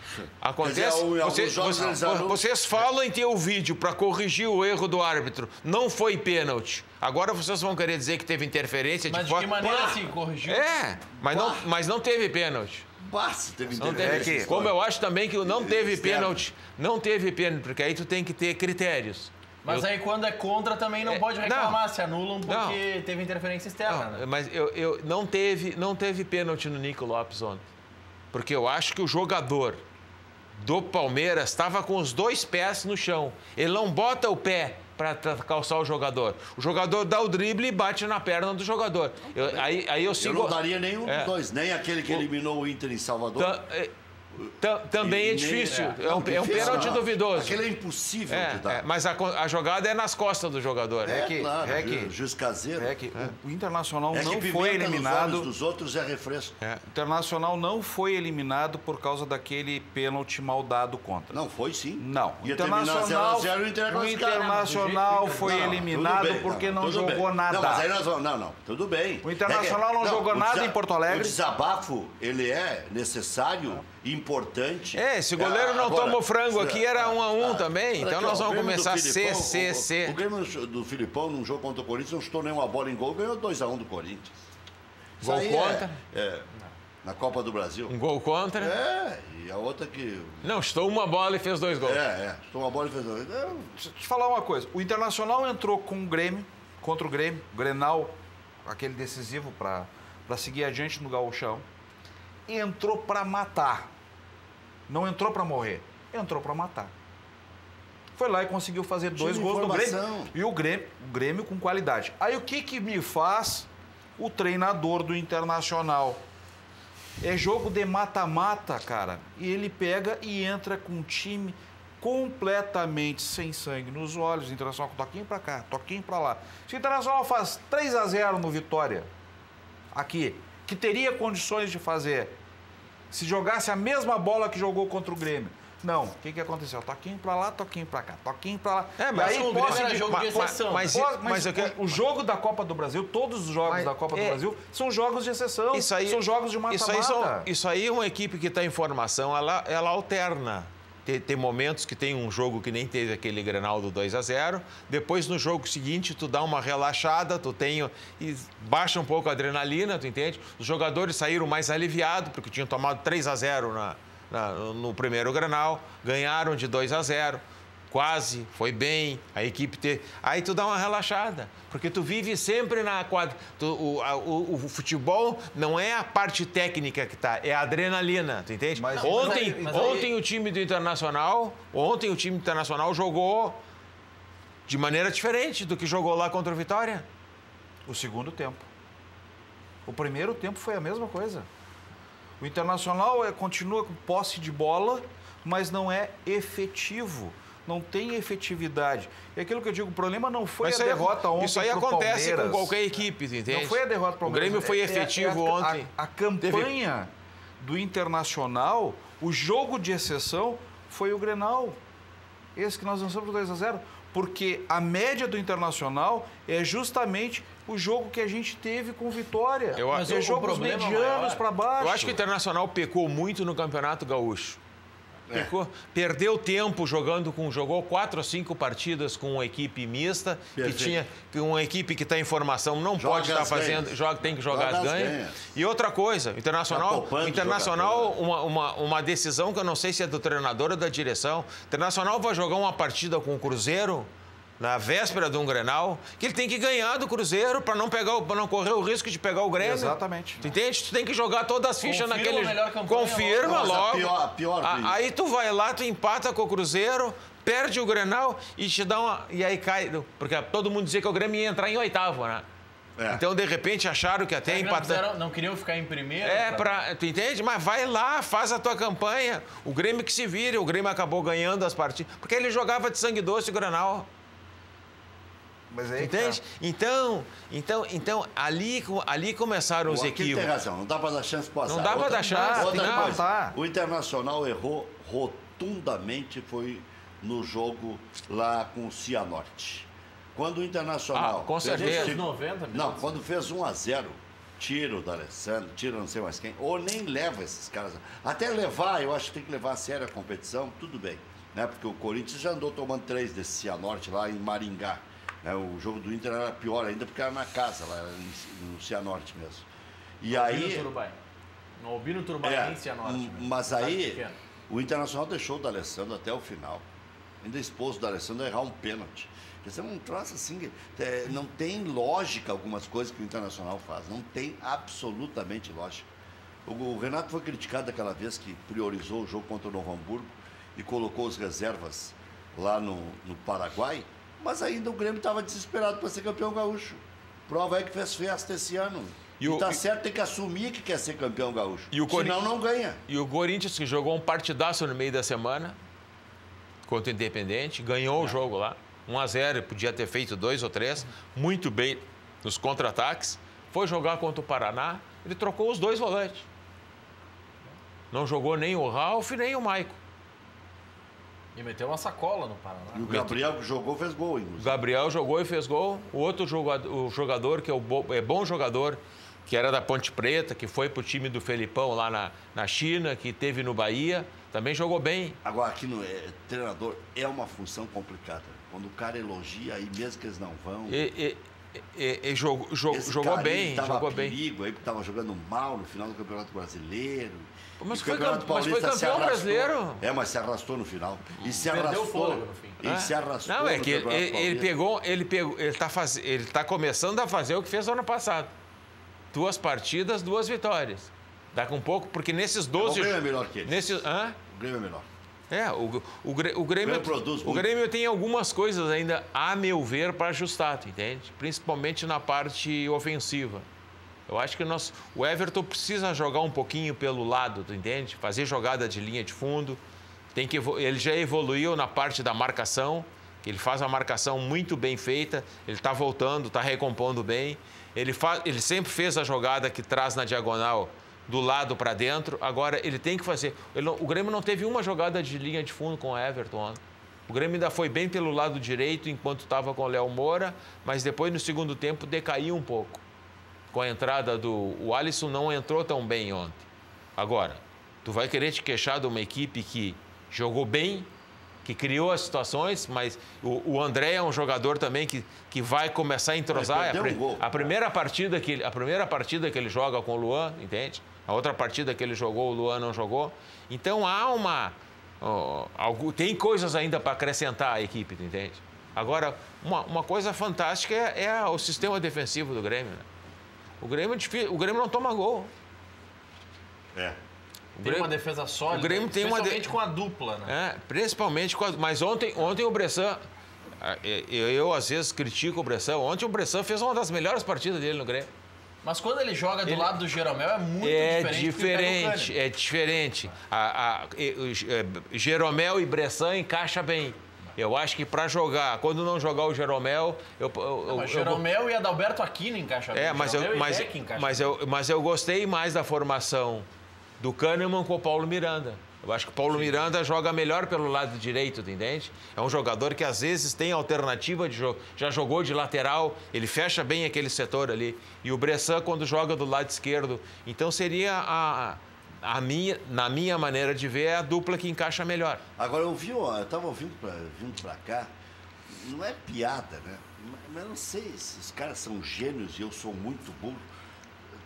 Speaker 3: Vocês falam em ter o vídeo para corrigir o erro do árbitro. Não foi pênalti. Agora vocês vão querer dizer que teve interferência
Speaker 4: de que maneira assim? Corrigiu?
Speaker 3: Mas não teve pênalti.
Speaker 1: Teve interferência.
Speaker 3: Como eu acho também que não teve pênalti. Não teve pênalti, porque aí tu tem que ter critérios.
Speaker 4: Mas aí quando é contra também não pode reclamar, se anulam porque teve interferência externa. Né?
Speaker 3: Mas não teve pênalti no Nico Lopes ontem. Porque eu acho que o jogador do Palmeiras estava com os 2 pés no chão. Ele não bota o pé para calçar o jogador. O jogador dá o drible e bate na perna do jogador. Eu sigo...
Speaker 1: Eu não daria nenhum dos 2, nem aquele que eliminou o Inter em Salvador.
Speaker 3: Também é difícil. É um pênalti duvidoso.
Speaker 1: Aquele é impossível de dar.
Speaker 3: Mas a jogada é nas costas do jogador.
Speaker 1: Juiz caseiro.
Speaker 2: O Internacional não foi eliminado.
Speaker 1: Nos dos outros é refresco.
Speaker 2: O Internacional não foi eliminado por causa daquele pênalti mal dado contra.
Speaker 1: Não, foi sim.
Speaker 2: Não.
Speaker 1: Ia terminar 0-0
Speaker 2: o Internacional foi eliminado porque não jogou nada.
Speaker 1: Não, mas aí nós vamos... Não, tudo bem.
Speaker 2: O Internacional não jogou nada em Porto Alegre.
Speaker 1: O desabafo, ele é necessário, importante.
Speaker 3: Se o goleiro não toma o frango aqui, era 1-1 também. Então nós vamos começar C.
Speaker 1: O Grêmio do Filipão, num jogo contra o Corinthians, não chutou nenhuma bola em gol, ganhou 2-1 do Corinthians.
Speaker 3: Gol contra?
Speaker 1: Na Copa do Brasil.
Speaker 3: Um gol contra?
Speaker 1: E a outra que...
Speaker 3: Não, chutou uma bola e fez 2 gols.
Speaker 1: Chutou uma bola e fez 2 gols.
Speaker 2: Deixa eu te falar uma coisa. O Internacional entrou com o Grêmio, contra o Grêmio, Grenal, aquele decisivo para seguir adiante no gauchão. E entrou para matar. Não entrou para morrer. Entrou para matar. Foi lá e conseguiu fazer 2 gols no Grêmio. E o Grêmio com qualidade. Aí o que me faz o treinador do Internacional? É jogo de mata-mata, cara. E ele pega e entra com um time completamente sem sangue nos olhos. O Internacional com toquinho para cá, toquinho para lá. Se o Internacional faz 3-0 no Vitória, aqui, que teria condições de fazer, se jogasse a mesma bola que jogou contra o Grêmio. Não. O que aconteceu? Toquinho pra lá, toquinho pra cá, toquinho pra lá.
Speaker 3: Mas
Speaker 4: aí era jogo de exceção.
Speaker 2: Mas o jogo da Copa do Brasil, todos os jogos da Copa do Brasil, são jogos de exceção. São jogos de mata-mata.
Speaker 3: Isso aí, uma equipe que está em formação, ela alterna. Tem momentos que tem um jogo que nem teve aquele Grenal do 2-0. Depois, no jogo seguinte, tu dá uma relaxada, e baixa um pouco a adrenalina, tu entende? Os jogadores saíram mais aliviados, porque tinham tomado 3-0 no primeiro Grenal, ganharam de 2-0. Quase, foi bem, a equipe Aí tu dá uma relaxada, porque tu vive sempre na quadra. O futebol não é a parte técnica que tá, é a adrenalina, tu entende? Ontem o time do Internacional, jogou de maneira diferente do que jogou lá contra o Vitória.
Speaker 2: O segundo tempo. O primeiro tempo foi a mesma coisa. O Internacional continua com posse de bola, mas não é efetivo. Não tem efetividade. E aquilo que eu digo, o problema não foi a derrota ontem.
Speaker 3: Isso aí acontece com qualquer equipe, entende?
Speaker 2: Não foi a derrota para o
Speaker 3: Palmeiras. O Grêmio foi efetivo ontem.
Speaker 2: A campanha do Internacional, o jogo de exceção, foi o Grenal. Esse que nós lançamos 2-0. Porque a média do Internacional é justamente o jogo que a gente teve com Vitória.
Speaker 3: Mas
Speaker 2: é jogos medianos para baixo.
Speaker 3: Eu acho que o Internacional pecou muito no Campeonato Gaúcho. Perdeu tempo jogou 4 ou 5 partidas com uma equipe mista, uma equipe que está em formação, não pode estar fazendo, tem que jogar as ganhas. E outra coisa, o Internacional uma decisão que eu não sei se é do treinador ou da direção. O Internacional vai jogar uma partida com o Cruzeiro na véspera de um Grenal, que ele tem que ganhar do Cruzeiro para não correr o risco de pegar o Grêmio.
Speaker 2: Exatamente.
Speaker 3: Tu entende? Tu tem que jogar todas as fichas naquele... Confirma logo. Aí tu vai lá, tu empata com o Cruzeiro, perde o Grenal e te dá uma... E aí cai... Porque todo mundo dizia que o Grêmio ia entrar em 8º, né? Então, de repente, acharam que até empatar...
Speaker 4: Não queriam ficar em primeiro?
Speaker 3: Tu entende? Mas vai lá, faz a tua campanha. O Grêmio que se vire. O Grêmio acabou ganhando as partidas. Porque ele jogava de sangue doce o Grenal.
Speaker 2: Mas aí,
Speaker 3: entende? Então, ali começaram os equívocos.
Speaker 1: Tem razão, não dá para dar chance para passar.
Speaker 3: Não dá para dar chance.
Speaker 1: O Internacional errou rotundamente, foi no jogo lá com o Cianorte. Quando o Internacional...
Speaker 3: com certeza.
Speaker 1: Quando fez 1-0, tiro do Alessandro, tiro não sei mais quem, ou nem leva esses caras. Até levar, eu acho que tem que levar a sério a competição, tudo bem. Né? Porque o Corinthians já andou tomando 3 desse Cianorte lá em Maringá. O jogo do Inter era pior ainda porque era na casa, lá no Cianorte mesmo. E aí...
Speaker 4: No Albino Turubai, em Cianorte.
Speaker 1: Mas aí, o Internacional deixou o D'Alessandro até o final. Ainda expôs o D'Alessandro a errar um pênalti. Quer dizer, um troço assim, não tem lógica algumas coisas que o Internacional faz. Não tem absolutamente lógica. O Renato foi criticado aquela vez que priorizou o jogo contra o Novo Hamburgo e colocou as reservas lá no Paraguai. Mas ainda o Grêmio estava desesperado para ser campeão gaúcho. Prova é que fez festa esse ano. E tá certo, tem que assumir que quer ser campeão gaúcho. Senão não ganha.
Speaker 3: E o Corinthians, que jogou um partidaço no meio da semana contra o Independente, ganhou o jogo lá. 1-0, podia ter feito 2 ou 3, muito bem nos contra-ataques. Foi jogar contra o Paraná, ele trocou os 2 volantes. Não jogou nem o Ralf, nem o Maico.
Speaker 4: E meteu uma sacola no Paraná.
Speaker 1: E o Gabriel que jogou fez gol, inclusive.
Speaker 3: O Gabriel jogou e fez gol. O outro jogador, que é bom jogador, que era da Ponte Preta, que foi pro time do Felipão lá na China, que teve no Bahia, também jogou bem.
Speaker 1: Agora, aqui no treinador é uma função complicada. Quando o cara elogia, aí mesmo que eles não vão...
Speaker 3: Jogou bem, jogou bem.
Speaker 1: Perigo, aí estava jogando mal no final do Campeonato Brasileiro.
Speaker 3: Mas foi campeão brasileiro.
Speaker 1: Mas se arrastou no final. E se arrastou no fim. E se arrastou.
Speaker 3: Não, é que ele está começando a fazer o que fez no ano passado. 2 partidas, 2 vitórias. Daqui um pouco, porque nesses 12...
Speaker 1: O Grêmio é melhor que eles. O Grêmio é melhor.
Speaker 3: O Grêmio tem algumas coisas ainda, a meu ver, para ajustar, tu entende? Principalmente na parte ofensiva. Eu acho que o Everton precisa jogar um pouquinho pelo lado, tu entende? Fazer jogada de linha de fundo. Ele já evoluiu na parte da marcação, que ele faz a marcação muito bem feita, ele está voltando, está recompondo bem. Ele sempre fez a jogada que traz na diagonal do lado para dentro, agora ele tem que fazer... O Grêmio não teve uma jogada de linha de fundo com o Everton. O Grêmio ainda foi bem pelo lado direito enquanto estava com o Léo Moura, mas depois no segundo tempo decaiu um pouco. Com a entrada o Alisson não entrou tão bem ontem. Agora, tu vai querer te queixar de uma equipe que jogou bem, que criou as situações, mas o André é um jogador também que vai começar a entrosar. A primeira partida que ele joga com o Luan, entende? A outra partida que ele jogou, o Luan não jogou. Então tem coisas ainda para acrescentar à equipe, entende? Agora, uma coisa fantástica é o sistema defensivo do Grêmio, né? O Grêmio não toma gol.
Speaker 4: Tem uma defesa sólida, principalmente com a dupla, né?
Speaker 3: Principalmente com Mas ontem o Bressan... Eu, às vezes, critico o Bressan. Ontem o Bressan fez uma das melhores partidas dele no Grêmio.
Speaker 4: Mas quando ele joga do lado do Jeromel, é muito diferente.
Speaker 3: É diferente. Jeromel e Bressan encaixa bem. Eu acho que para jogar, quando não jogar o Jeromel...
Speaker 4: Jeromel e Adalberto Aquino encaixa bem.
Speaker 3: Mas eu gostei mais da formação do Kahneman com o Paulo Miranda. Eu acho que o Paulo Miranda joga melhor pelo lado direito, entende? É um jogador que às vezes tem alternativa de jogo. Já jogou de lateral, ele fecha bem aquele setor ali. E o Bressan quando joga do lado esquerdo. Então seria na minha maneira de ver, é a dupla que encaixa melhor.
Speaker 1: Agora eu estava vindo para cá, não é piada, né? Mas eu não sei se os caras são gênios e eu sou muito burro.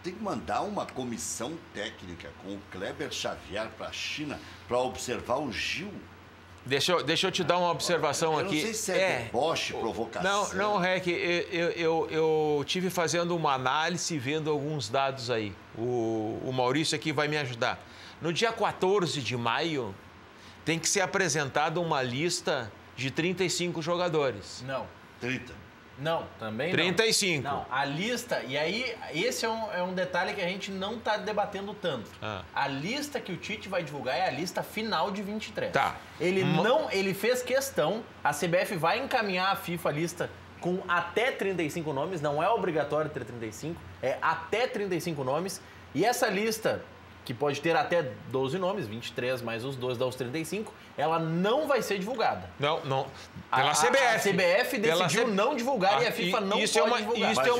Speaker 1: Tem que mandar uma comissão técnica com o Kleber Xavier para a China para observar o Gil.
Speaker 3: Deixa eu te dar uma observação aqui.
Speaker 1: Eu não sei se é deboche, provocação.
Speaker 3: Não, Rec, eu tive fazendo uma análise, vendo alguns dados aí. O Maurício aqui vai me ajudar. No dia 14 de maio, tem que ser apresentada uma lista de 35 jogadores.
Speaker 4: Não.
Speaker 1: 30.
Speaker 4: Não, também
Speaker 3: 35.
Speaker 4: Não, a lista... E aí, esse é um detalhe que a gente não está debatendo tanto. A lista que o Tite vai divulgar é a lista final de 23.
Speaker 3: Tá.
Speaker 4: Ele fez questão, a CBF vai encaminhar à FIFA a lista com até 35 nomes, não é obrigatório ter 35, é até 35 nomes. E essa lista, que pode ter até 12 nomes, 23 mais os 2 dá os 35, ela não vai ser divulgada.
Speaker 3: Não. Pela CBF.
Speaker 4: A CBF decidiu não divulgar e a FIFA não pode divulgar.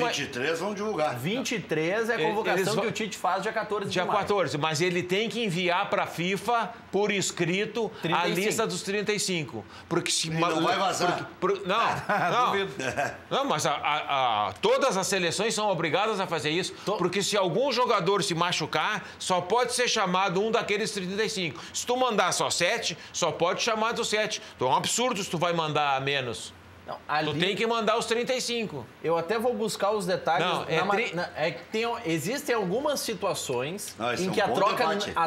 Speaker 1: Mas 23 vão divulgar.
Speaker 4: 23 é a convocação que o Tite faz dia 14 de maio.
Speaker 3: Dia 14, mas ele tem que enviar para a FIFA, por escrito, 35. A lista dos 35. Porque se...
Speaker 1: não vai vazar.
Speaker 3: Não, mas todas as seleções são obrigadas a fazer isso, porque se algum jogador se machucar, só pode ser chamado um daqueles 35. Se tu mandar só 7, só pode chamar dos 7. Então é um absurdo se tu vai mandar menos. Não, tu tem que mandar os 35.
Speaker 4: Eu até vou buscar os detalhes. Existem algumas situações em que a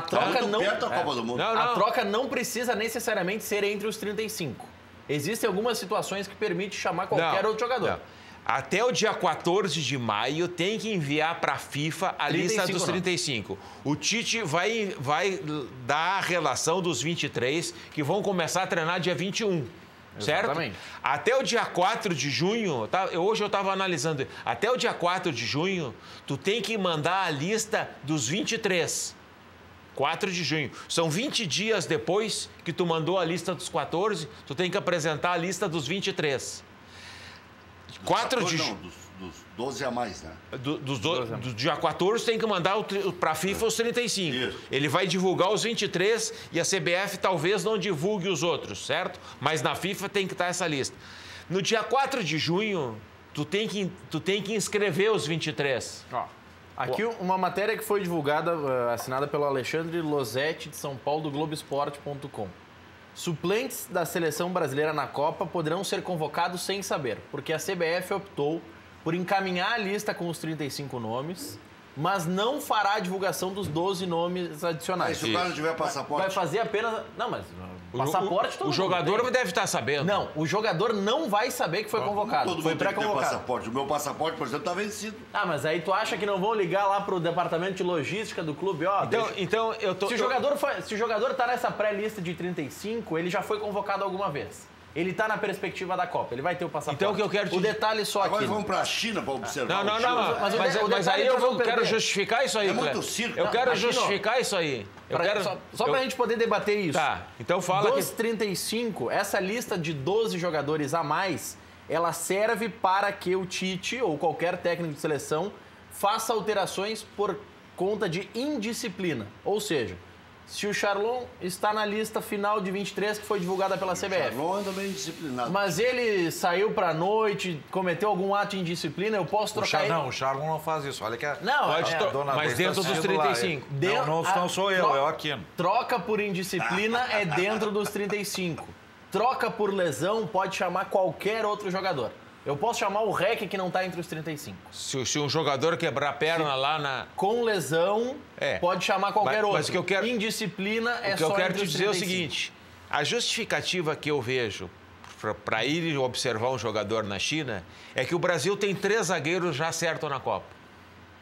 Speaker 4: troca não precisa necessariamente ser entre os 35. Existem algumas situações que permitem chamar qualquer outro jogador.
Speaker 3: Não. Até o dia 14 de maio tem que enviar para a FIFA a lista dos 35. O Tite vai dar a relação dos 23 que vão começar a treinar dia 21. Certo?
Speaker 4: Exatamente.
Speaker 3: Até o dia 4 de junho, hoje eu estava analisando, até o dia 4 de junho, tu tem que mandar a lista dos 23. 4 de junho. São 20 dias depois que tu mandou a lista dos 14, tu tem que apresentar a lista dos 23.
Speaker 1: 4 de junho. Dos 12 a mais, né?
Speaker 3: Do dia 14 tem que mandar para a FIFA os 35. Isso. Ele vai divulgar os 23 e a CBF talvez não divulgue os outros, certo? Mas na FIFA tem que estar essa lista. No dia 4 de junho, tu tem que inscrever os 23.
Speaker 4: Aqui uma matéria que foi divulgada, assinada pelo Alexandre Losetti, de São Paulo, do Globoesporte.com. Suplentes da seleção brasileira na Copa poderão ser convocados sem saber, porque a CBF optou por encaminhar a lista com os 35 nomes, mas não fará a divulgação dos 12 nomes adicionais.
Speaker 1: Mas se o cara não tiver passaporte...
Speaker 4: Vai fazer apenas... Não, mas passaporte todo mundo
Speaker 3: O jogador
Speaker 4: tem.
Speaker 3: Deve estar sabendo.
Speaker 4: Não, o jogador não vai saber que foi convocado.
Speaker 1: Todo
Speaker 4: foi
Speaker 1: mundo tem que ter
Speaker 4: pré-convocado.
Speaker 1: passaporte. O meu passaporte, por exemplo, está vencido.
Speaker 4: Mas aí tu acha que não vão ligar lá pro departamento de logística do clube?
Speaker 3: Então eu tô...
Speaker 4: Se o jogador tá nessa pré-lista de 35, ele já foi convocado alguma vez. Ele está na perspectiva da Copa, ele vai ter o passaporte.
Speaker 3: Então o que eu quero te...
Speaker 4: O detalhe só aqui...
Speaker 1: Agora vamos para a China para observar.
Speaker 3: Não. Mas aí eu quero justificar isso aí,
Speaker 1: muito circo.
Speaker 3: Eu quero justificar isso aí.
Speaker 4: Só para a gente poder debater isso.
Speaker 3: Tá, então fala
Speaker 4: Dos 35, essa lista de 12 jogadores a mais, ela serve para que o Tite ou qualquer técnico de seleção faça alterações por conta de indisciplina. Ou seja, se o Charlon está na lista final de 23 que foi divulgada pela CBF.
Speaker 1: O Charlon anda bem disciplinado.
Speaker 4: Mas ele saiu pra noite, cometeu algum ato de indisciplina, eu posso trocar ele?
Speaker 2: Não, o Charlon não faz isso. Olha que a
Speaker 4: Não,
Speaker 3: mas dentro dos 35.
Speaker 2: Não sou eu, é o Aquino.
Speaker 4: Troca por indisciplina é dentro dos 35. Troca por lesão pode chamar qualquer outro jogador. Eu posso chamar o Rec que não está entre os 35.
Speaker 3: Se um jogador quebrar a perna lá na...
Speaker 4: Com lesão, pode chamar qualquer outro.
Speaker 3: Mas o que eu quero...
Speaker 4: Indisciplina é só entre os 35.
Speaker 3: O que eu quero te dizer é o seguinte, a justificativa que eu vejo para ir observar um jogador na China é que o Brasil tem 3 zagueiros já certos na Copa.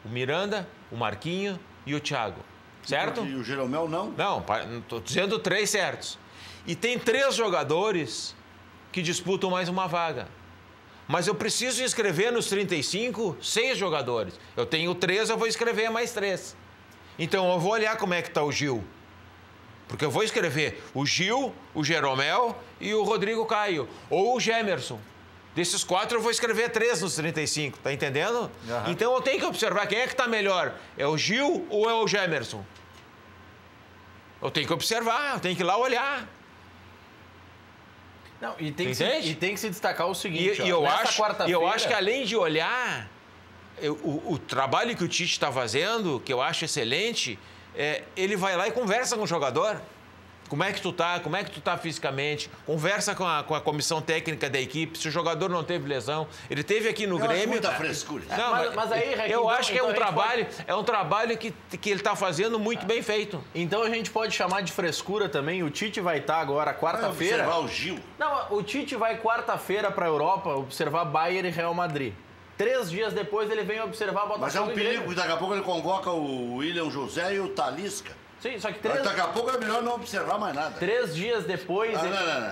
Speaker 3: O Miranda, o Marquinho e o Thiago. Certo?
Speaker 1: E o Jeromel não?
Speaker 3: Não, estou dizendo 3 certos. E tem 3 jogadores que disputam mais uma vaga. Mas eu preciso inscrever nos 35 6 jogadores. Eu tenho 3, eu vou inscrever mais 3. Então eu vou olhar como é que está o Gil. Porque eu vou escrever o Gil, o Jeromel e o Rodrigo Caio. Ou o Gemerson. Desses 4 eu vou escrever 3 nos 35, tá entendendo? Uhum. Então eu tenho que observar quem é que está melhor. É o Gil ou é o Gemerson? Eu tenho que observar, eu tenho que ir lá olhar.
Speaker 4: Não, e tem que se destacar o seguinte,
Speaker 3: eu acho que além de olhar, o trabalho que o Tite está fazendo, que eu acho excelente, ele vai lá e conversa com o jogador. Como é que tu tá fisicamente? Conversa com a comissão técnica da equipe, se o jogador não teve lesão. Ele teve aqui no Grêmio.
Speaker 1: Muita frescura.
Speaker 4: Não, mas aí,
Speaker 3: eu acho que é um trabalho que ele está fazendo muito bem feito.
Speaker 4: Então a gente pode chamar de frescura também. O Tite vai estar agora quarta-feira.
Speaker 1: Observar o Gil.
Speaker 4: Não, o Tite vai quarta-feira para a Europa observar Bayern e Real Madrid. 3 dias depois ele vem observar Botafogo.
Speaker 1: Mas é um perigo, daqui a pouco ele convoca o William José e o Talisca.
Speaker 4: Sim, só que
Speaker 1: daqui a pouco é melhor não observar mais nada.
Speaker 4: 3 dias depois,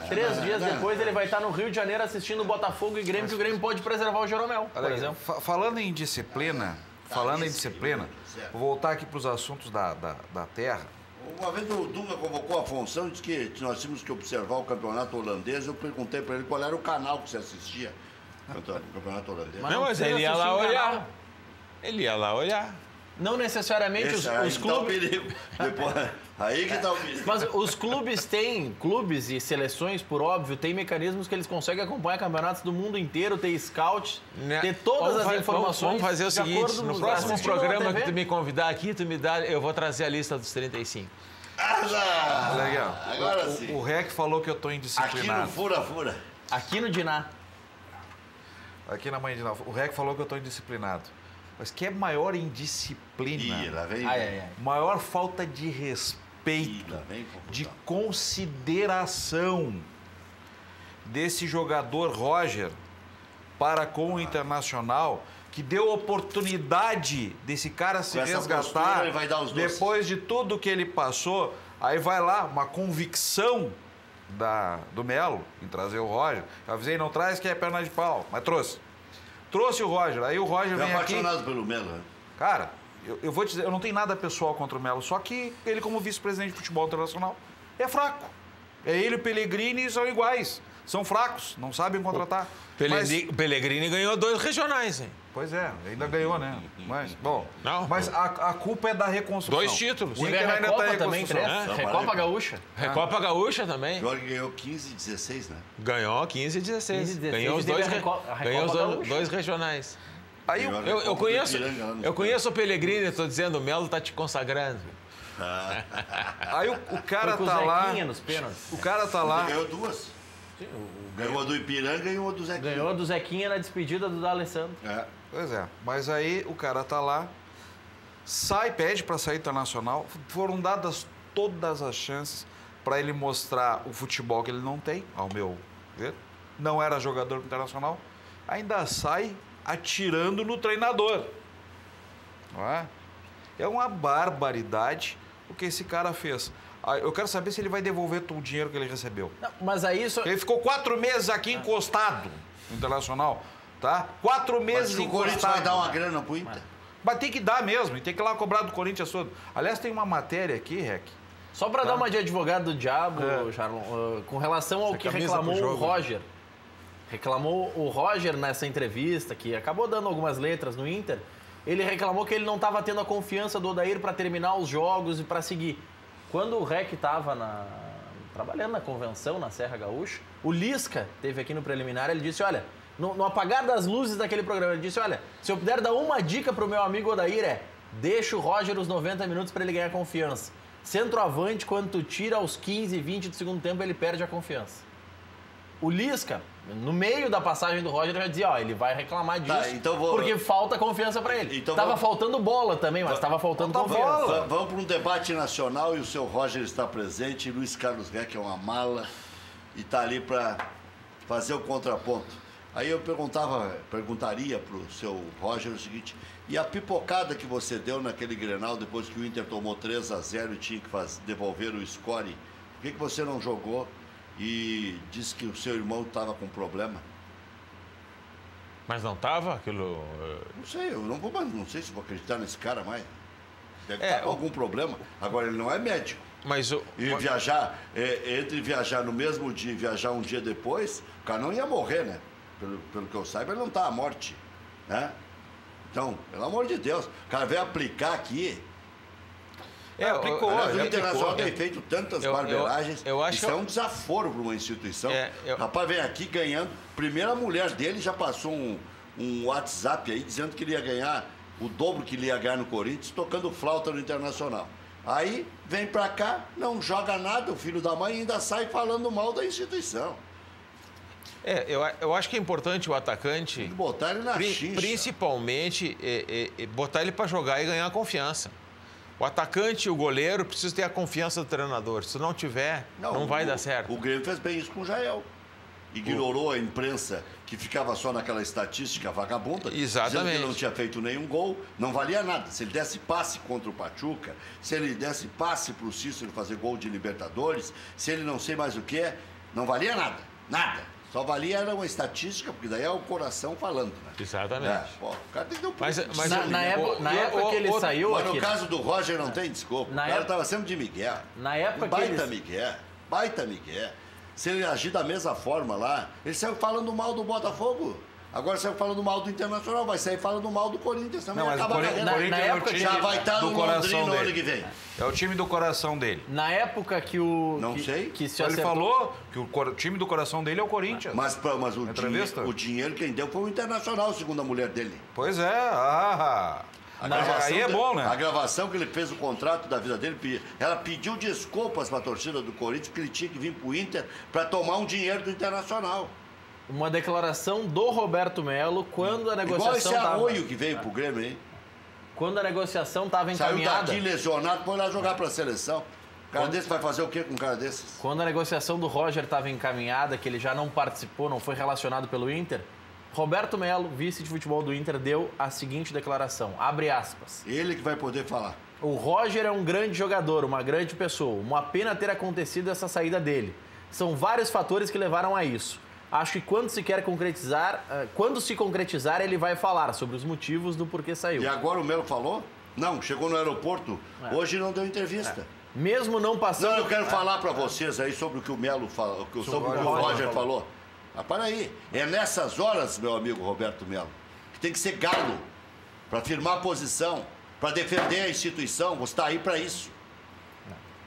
Speaker 4: depois ele vai estar no Rio de Janeiro assistindo o Botafogo e Grêmio, que o Grêmio pode preservar o Jeromel, por exemplo.
Speaker 2: Falando em disciplina, vou voltar aqui para os assuntos da terra.
Speaker 1: Uma vez o Dunga convocou a Função e disse que nós tínhamos que observar o campeonato holandês. Eu perguntei para ele qual era o canal que você assistia no campeonato holandês.
Speaker 3: Mas ele ia lá olhar. Ele ia lá olhar.
Speaker 4: Não necessariamente os clubes...
Speaker 1: Aí que tá o perigo.
Speaker 4: Mas os clubes e seleções, por óbvio, têm mecanismos que eles conseguem acompanhar campeonatos do mundo inteiro, ter scout, ter todas as informações.
Speaker 3: Vamos fazer o seguinte, no próximo programa que tu me convidar aqui, eu vou trazer a lista dos 35.
Speaker 1: Legal. Agora sim.
Speaker 2: O Rec falou que eu tô indisciplinado.
Speaker 1: Aqui no fura-fura.
Speaker 4: Aqui no Diná.
Speaker 2: Aqui na Mãe de Ná. O Rec falou que eu tô indisciplinado. Mas que é maior indisciplina, maior falta de respeito, de consideração desse jogador Roger para com o Internacional, que deu oportunidade desse cara se resgatar depois de tudo que ele passou. Aí vai lá, uma convicção do Melo em trazer o Roger. Eu avisei, não traz que é perna de pau, mas trouxe. Trouxe o Roger, aí o Roger vem aqui...
Speaker 1: apaixonado pelo Melo, né?
Speaker 2: Cara, eu vou te dizer, eu não tenho nada pessoal contra o Melo, só que ele, como vice-presidente de futebol internacional, é fraco. Ele e o Pellegrini são iguais, são fracos, não sabem contratar.
Speaker 3: O Pellegrini ganhou 2 regionais, hein?
Speaker 2: Pois é, ainda ganhou, né? Mas, bom, mas a culpa é da reconstrução.
Speaker 3: 2 títulos.
Speaker 4: O Inter ainda tá em também, 3. Recopa Gaúcha.
Speaker 3: Recopa Gaúcha também.
Speaker 1: Pior que ganhou 15 e 16, né?
Speaker 3: Ganhou 15 e 16. Ganhou os 2 regionais.
Speaker 2: Aí
Speaker 3: eu conheço o Pellegrini, estou dizendo, o Melo tá te consagrando.
Speaker 2: Aí o cara tá lá.
Speaker 4: Nos pênaltis.
Speaker 2: O cara tá lá.
Speaker 1: Ganhou 2. Ganhou a do Ipiranga e ganhou a do Zequinha.
Speaker 4: Ganhou a do Zequinha na despedida do D'Alessandro.
Speaker 2: Pois é, mas aí o cara tá lá, pede para sair internacional. Foram dadas todas as chances para ele mostrar o futebol que ele não tem, ao meu ver. Não era jogador internacional. Ainda sai atirando no treinador. Não é? É uma barbaridade o que esse cara fez. Eu quero saber se ele vai devolver todo o dinheiro que ele recebeu.
Speaker 4: Não, mas aí só...
Speaker 2: Ele ficou 4 meses aqui encostado no Internacional, tá? 4 meses encostado.
Speaker 1: O Corinthians vai dar uma grana pro Inter.
Speaker 2: Mas tem que dar mesmo, e tem que ir lá cobrar do Corinthians todo. Aliás, tem uma matéria aqui, Rec.
Speaker 4: Só para dar uma de advogado do diabo, Charlon, com relação ao que reclamou o Roger. Reclamou o Roger nessa entrevista, que acabou dando algumas letras no Inter. Ele reclamou que ele não estava tendo a confiança do Odair para terminar os jogos e para seguir. Quando o REC estava trabalhando na convenção, na Serra Gaúcha, o Lisca teve aqui no preliminar, ele disse, olha, no apagar das luzes daquele programa, ele disse, olha, se eu puder dar uma dica pro meu amigo Odair deixa o Roger os 90 minutos para ele ganhar confiança. Centroavante, quando tu tira aos 15, 20 do segundo tempo, ele perde a confiança. O Lisca, no meio da passagem do Roger, já dizia, ele vai reclamar disso,
Speaker 1: então
Speaker 4: porque falta confiança para ele.
Speaker 1: Então
Speaker 4: tava faltando bola também, mas tava faltando confiança.
Speaker 1: Vamos para um debate nacional e o seu Roger está presente. Luiz Carlos Reck é uma mala e está ali para fazer o contraponto. Aí eu perguntaria para o seu Roger o seguinte, e a pipocada que você deu naquele Grenal depois que o Inter tomou 3-0 e tinha que devolver o score, por que você não jogou e disse que o seu irmão estava com problema?
Speaker 3: Mas não estava aquilo...
Speaker 1: Não sei, eu não sei se vou acreditar nesse cara mais. Deve estar com algum problema. Agora, ele não é médico. Viajar, entre viajar no mesmo dia e viajar um dia depois, o cara não ia morrer, né? Pelo que eu saiba, ele não está à morte, né? Então, pelo amor de Deus, o cara veio aplicar aqui. O Internacional tem feito tantas barberagens. Isso é um desaforo para uma instituição. O rapaz vem aqui ganhando. Primeiro, a mulher dele já passou um WhatsApp aí dizendo que ele ia ganhar o dobro que ele ia ganhar no Corinthians, tocando flauta no Internacional. Aí vem para cá, não joga nada, o filho da mãe ainda sai falando mal da instituição.
Speaker 3: Eu acho que é importante o atacante...
Speaker 1: Tem que botar ele na xixa.
Speaker 3: Principalmente, botar ele para jogar e ganhar confiança. O atacante e o goleiro precisam ter a confiança do treinador. Se não tiver, não vai dar certo.
Speaker 1: O Grêmio fez bem isso com o Jael. Ignorou a imprensa que ficava só naquela estatística vagabunda.
Speaker 3: Exatamente.
Speaker 1: Dizendo que ele não tinha feito nenhum gol, não valia nada. Se ele desse passe contra o Pachuca, se ele desse passe para o Cícero fazer gol de Libertadores, se ele não sei mais o que, não valia nada. Nada. Só valia era uma estatística, porque daí é o coração falando, né?
Speaker 3: Exatamente.
Speaker 1: O cara tem que ter um
Speaker 4: mas na época que ele saiu...
Speaker 1: Mas no caso do Roger não tem desculpa. O cara estava sempre de Miguel.
Speaker 4: Na época
Speaker 1: baita Miguel. Se ele agir da mesma forma lá, ele saiu falando mal do Botafogo. Agora saiu falando mal do Internacional, vai sair falando mal do Corinthians também.
Speaker 2: Não, mas o Corinthians
Speaker 1: já vai estar no Londrina no ano que vem.
Speaker 2: É o time do coração dele.
Speaker 4: Na época que o...
Speaker 1: Não sei.
Speaker 2: Ele falou que o time do coração dele é o Corinthians.
Speaker 1: Mas o dinheiro quem deu foi o Internacional, segundo a mulher dele.
Speaker 2: Pois é. Aí é bom, né?
Speaker 1: A gravação que ele fez o contrato da vida dele, ela pediu desculpas para a torcida do Corinthians, que ele tinha que vir para o Inter para tomar um dinheiro do Internacional.
Speaker 4: Uma declaração do Roberto Melo quando a negociação...
Speaker 1: Igual esse Arroio que veio pro Grêmio, hein?
Speaker 4: Quando a negociação estava encaminhada...
Speaker 1: Saiu daqui lesionado, foi lá jogar pra seleção. Um cara desse vai fazer o quê com um cara desses?
Speaker 4: Quando a negociação do Roger estava encaminhada, que ele já não participou, não foi relacionado pelo Inter, Roberto Melo, vice de futebol do Inter, deu a seguinte declaração, abre aspas.
Speaker 1: Ele que vai poder falar.
Speaker 4: O Roger é um grande jogador, uma grande pessoa. Uma pena ter acontecido essa saída dele. São vários fatores que levaram a isso. Acho que quando se concretizar, ele vai falar sobre os motivos do porquê saiu.
Speaker 1: E agora o Melo falou? Não, chegou no aeroporto, hoje não deu entrevista.
Speaker 4: Mesmo não passando...
Speaker 1: Não, eu quero falar para vocês aí sobre o que o Melo falou, sobre o que o Roger falou. Mas para aí, é nessas horas, meu amigo Roberto Melo, que tem que ser galo para firmar a posição, para defender a instituição, você está aí para isso.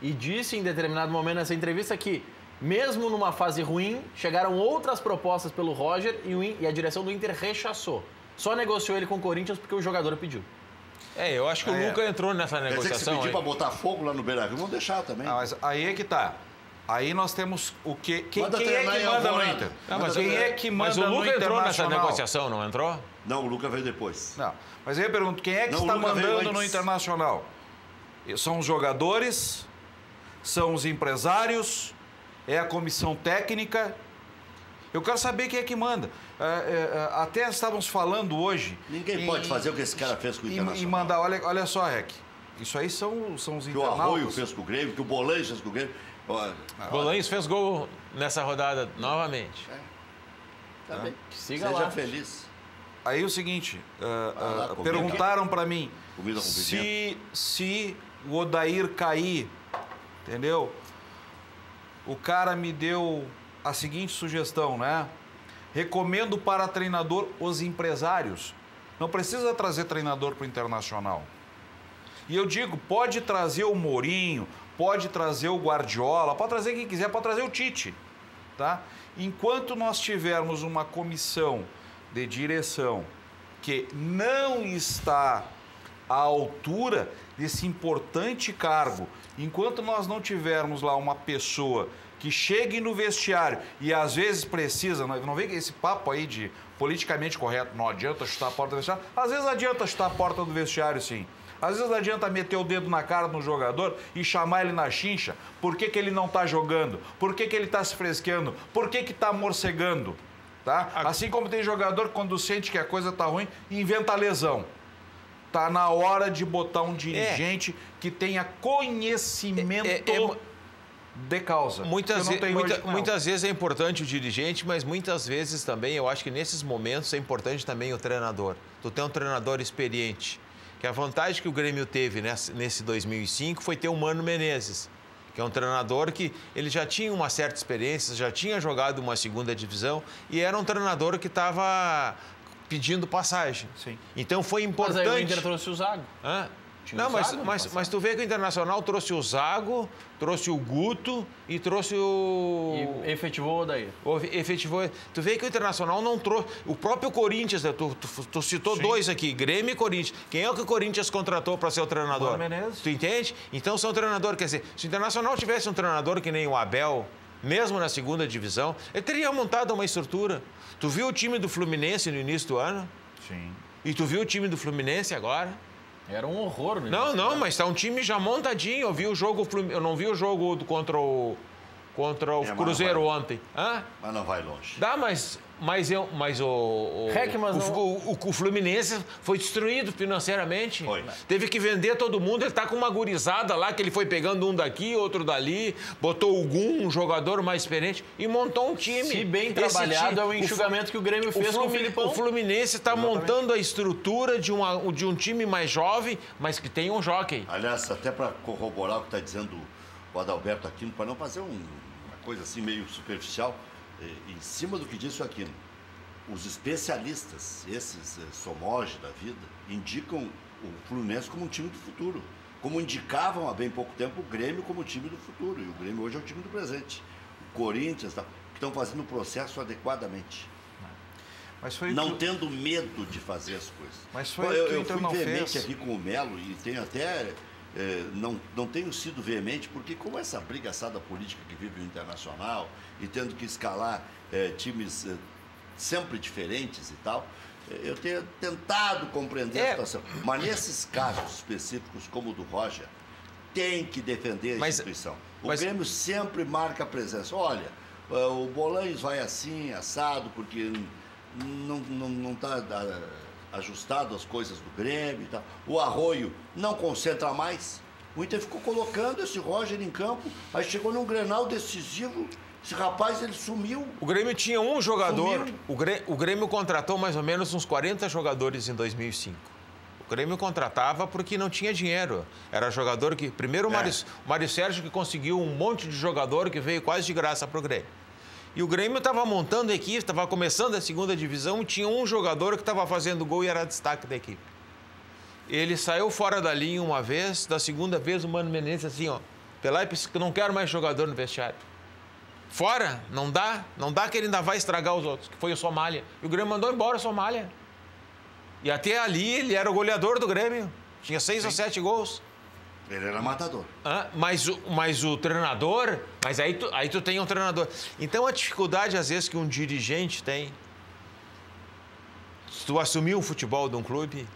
Speaker 4: E disse em determinado momento nessa entrevista que mesmo numa fase ruim, chegaram outras propostas pelo Roger e a direção do Inter rechaçou. Só negociou ele com o Corinthians porque o jogador pediu.
Speaker 3: Eu acho que o Luca entrou nessa negociação.
Speaker 1: Quer dizer que se pedir para botar fogo lá no Beira-Rio, vão deixar também.
Speaker 2: Mas aí é que tá. Aí nós temos o quê? Quem é que manda no Inter? Quem é que manda no Internacional? Mas o Luca
Speaker 3: entrou nessa negociação, não entrou?
Speaker 1: Não, o Luca veio depois.
Speaker 2: Não, mas aí eu pergunto, quem é que está mandando no Internacional? São os jogadores? São os empresários? É a comissão técnica? Eu quero saber quem é que manda. Até estávamos falando hoje...
Speaker 1: Ninguém pode fazer o que esse cara fez com o Internacional.
Speaker 2: E mandar, olha só, Rec, isso aí são os internautas.
Speaker 1: Que o Arroio fez com o Grêmio, que o Bolanhos fez com o Grêmio.
Speaker 3: Bolanhos fez gol nessa rodada novamente.
Speaker 1: Tá bem.
Speaker 4: Siga
Speaker 1: Seja
Speaker 4: lá.
Speaker 1: feliz.
Speaker 2: Aí o seguinte, perguntaram para mim se o Odair cair, entendeu? O cara me deu a seguinte sugestão, né? Recomendo para treinador os empresários. Não precisa trazer treinador para o Internacional. E eu digo, pode trazer o Mourinho, pode trazer o Guardiola, pode trazer quem quiser, pode trazer o Tite, tá? Enquanto nós tivermos uma comissão de direção que não está à altura desse importante cargo, enquanto nós não tivermos lá uma pessoa que chegue no vestiário e às vezes precisa, não vem esse papo aí de politicamente correto, não adianta chutar a porta do vestiário, às vezes adianta chutar a porta do vestiário sim. Às vezes adianta meter o dedo na cara do jogador e chamar ele na chincha. Por que ele não está jogando? Por que ele está se fresqueando? Por que está morcegando? Tá? Assim como tem jogador que quando sente que a coisa está ruim, inventa lesão. Tá na hora de botar um dirigente que tenha conhecimento de causa.
Speaker 3: Muitas vezes é importante o dirigente, mas muitas vezes também, eu acho que nesses momentos é importante também o treinador. Tu tem um treinador experiente. Que a vantagem que o Grêmio teve nesse 2005 foi ter o Mano Menezes, que é um treinador que ele já tinha uma certa experiência, já tinha jogado uma segunda divisão e era um treinador que estava pedindo passagem.
Speaker 2: Sim.
Speaker 3: Então foi importante. Mas
Speaker 4: aí o Inter trouxe o Zago.
Speaker 3: Não, mas tu vê que o Internacional trouxe o Zago, trouxe o Guto e trouxe o...
Speaker 4: E efetivou o Odair.
Speaker 3: Efetivou. Tu vê que o Internacional não trouxe... O próprio Corinthians, tu citou dois aqui, Grêmio e Corinthians. Quem é o que o Corinthians contratou para ser o treinador?
Speaker 2: Mano Menezes.
Speaker 3: Tu entende? Então são treinadores, quer dizer, se o Internacional tivesse um treinador que nem o Abel, mesmo na segunda divisão, ele teria montado uma estrutura. Tu viu o time do Fluminense no início do ano?
Speaker 2: Sim.
Speaker 3: E tu viu o time do Fluminense agora?
Speaker 4: Era um horror, né?
Speaker 3: Não, mas está um time já montadinho. Eu não vi o jogo contra o Cruzeiro ontem.
Speaker 1: Mas não vai longe.
Speaker 3: O Fluminense foi destruído financeiramente.
Speaker 1: Foi.
Speaker 3: Teve que vender todo mundo. Ele está com uma gurizada lá, que ele foi pegando um daqui, outro dali, botou o Gum, um jogador mais experiente, e montou um time.
Speaker 4: Se bem trabalhado, é o enxugamento que o Grêmio fez com o Filipão.
Speaker 3: O Fluminense está montando a estrutura de um time mais jovem, mas que tem um jockey.
Speaker 1: Aliás, até para corroborar o que está dizendo o Adalberto Aquino, para não fazer uma coisa assim meio superficial, em cima do que disse o Aquino, os especialistas, esses Somoge da vida, indicam o Fluminense como um time do futuro. Como indicavam há bem pouco tempo o Grêmio como time do futuro. E o Grêmio hoje é o time do presente. O Corinthians, que estão fazendo o processo adequadamente. Não tendo medo de fazer as coisas.
Speaker 2: Mas foi eu fui
Speaker 1: veemente aqui com o Melo e tenho até... não tenho sido veemente, porque com essa brigaçada política que vive o Internacional e tendo que escalar times sempre diferentes e tal, eu tenho tentado compreender a situação. Mas nesses casos específicos, como o do Roger, tem que defender a instituição. O Grêmio sempre marca a presença. Olha, o Bolanhos vai assim, assado, porque não está... ajustado as coisas do Grêmio e tal. O Arroio não concentra mais. O Inter ficou colocando esse Roger em campo, aí chegou num Grenal decisivo, esse rapaz, ele sumiu.
Speaker 3: O Grêmio tinha um jogador, o Grêmio contratou mais ou menos uns 40 jogadores em 2005. O Grêmio contratava porque não tinha dinheiro. Era jogador que... Primeiro o Mário Sérgio que conseguiu um monte de jogador que veio quase de graça para o Grêmio. E o Grêmio estava montando a equipe, estava começando a segunda divisão e tinha um jogador que estava fazendo gol e era destaque da equipe. Ele saiu fora da linha uma vez, da segunda vez o Mano Menezes assim, Pelé, que não quero mais jogador no vestiário. Fora, não dá que ele ainda vai estragar os outros, que foi o Somália. E o Grêmio mandou embora o Somália. E até ali ele era o goleador do Grêmio, tinha 6 ou 7 gols.
Speaker 1: Ele era matador.
Speaker 3: Mas o treinador... Mas aí tu tem um treinador. Então, a dificuldade, às vezes, que um dirigente tem... Se tu assumir o futebol de um clube,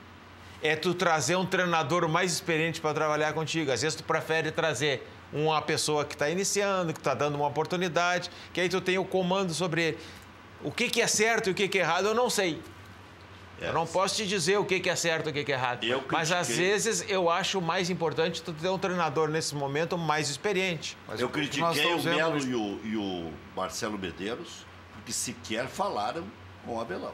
Speaker 3: é tu trazer um treinador mais experiente para trabalhar contigo. Às vezes, tu prefere trazer uma pessoa que está iniciando, que está dando uma oportunidade, que aí tu tem o comando sobre ele. O que é certo e o que é errado, eu não sei. Eu não posso te dizer o que é certo e o que é errado. Mas, às vezes, eu acho mais importante tu ter um treinador, nesse momento, mais experiente.
Speaker 1: Eu critiquei o Melo e o Marcelo Medeiros, porque sequer falaram com o Abelão.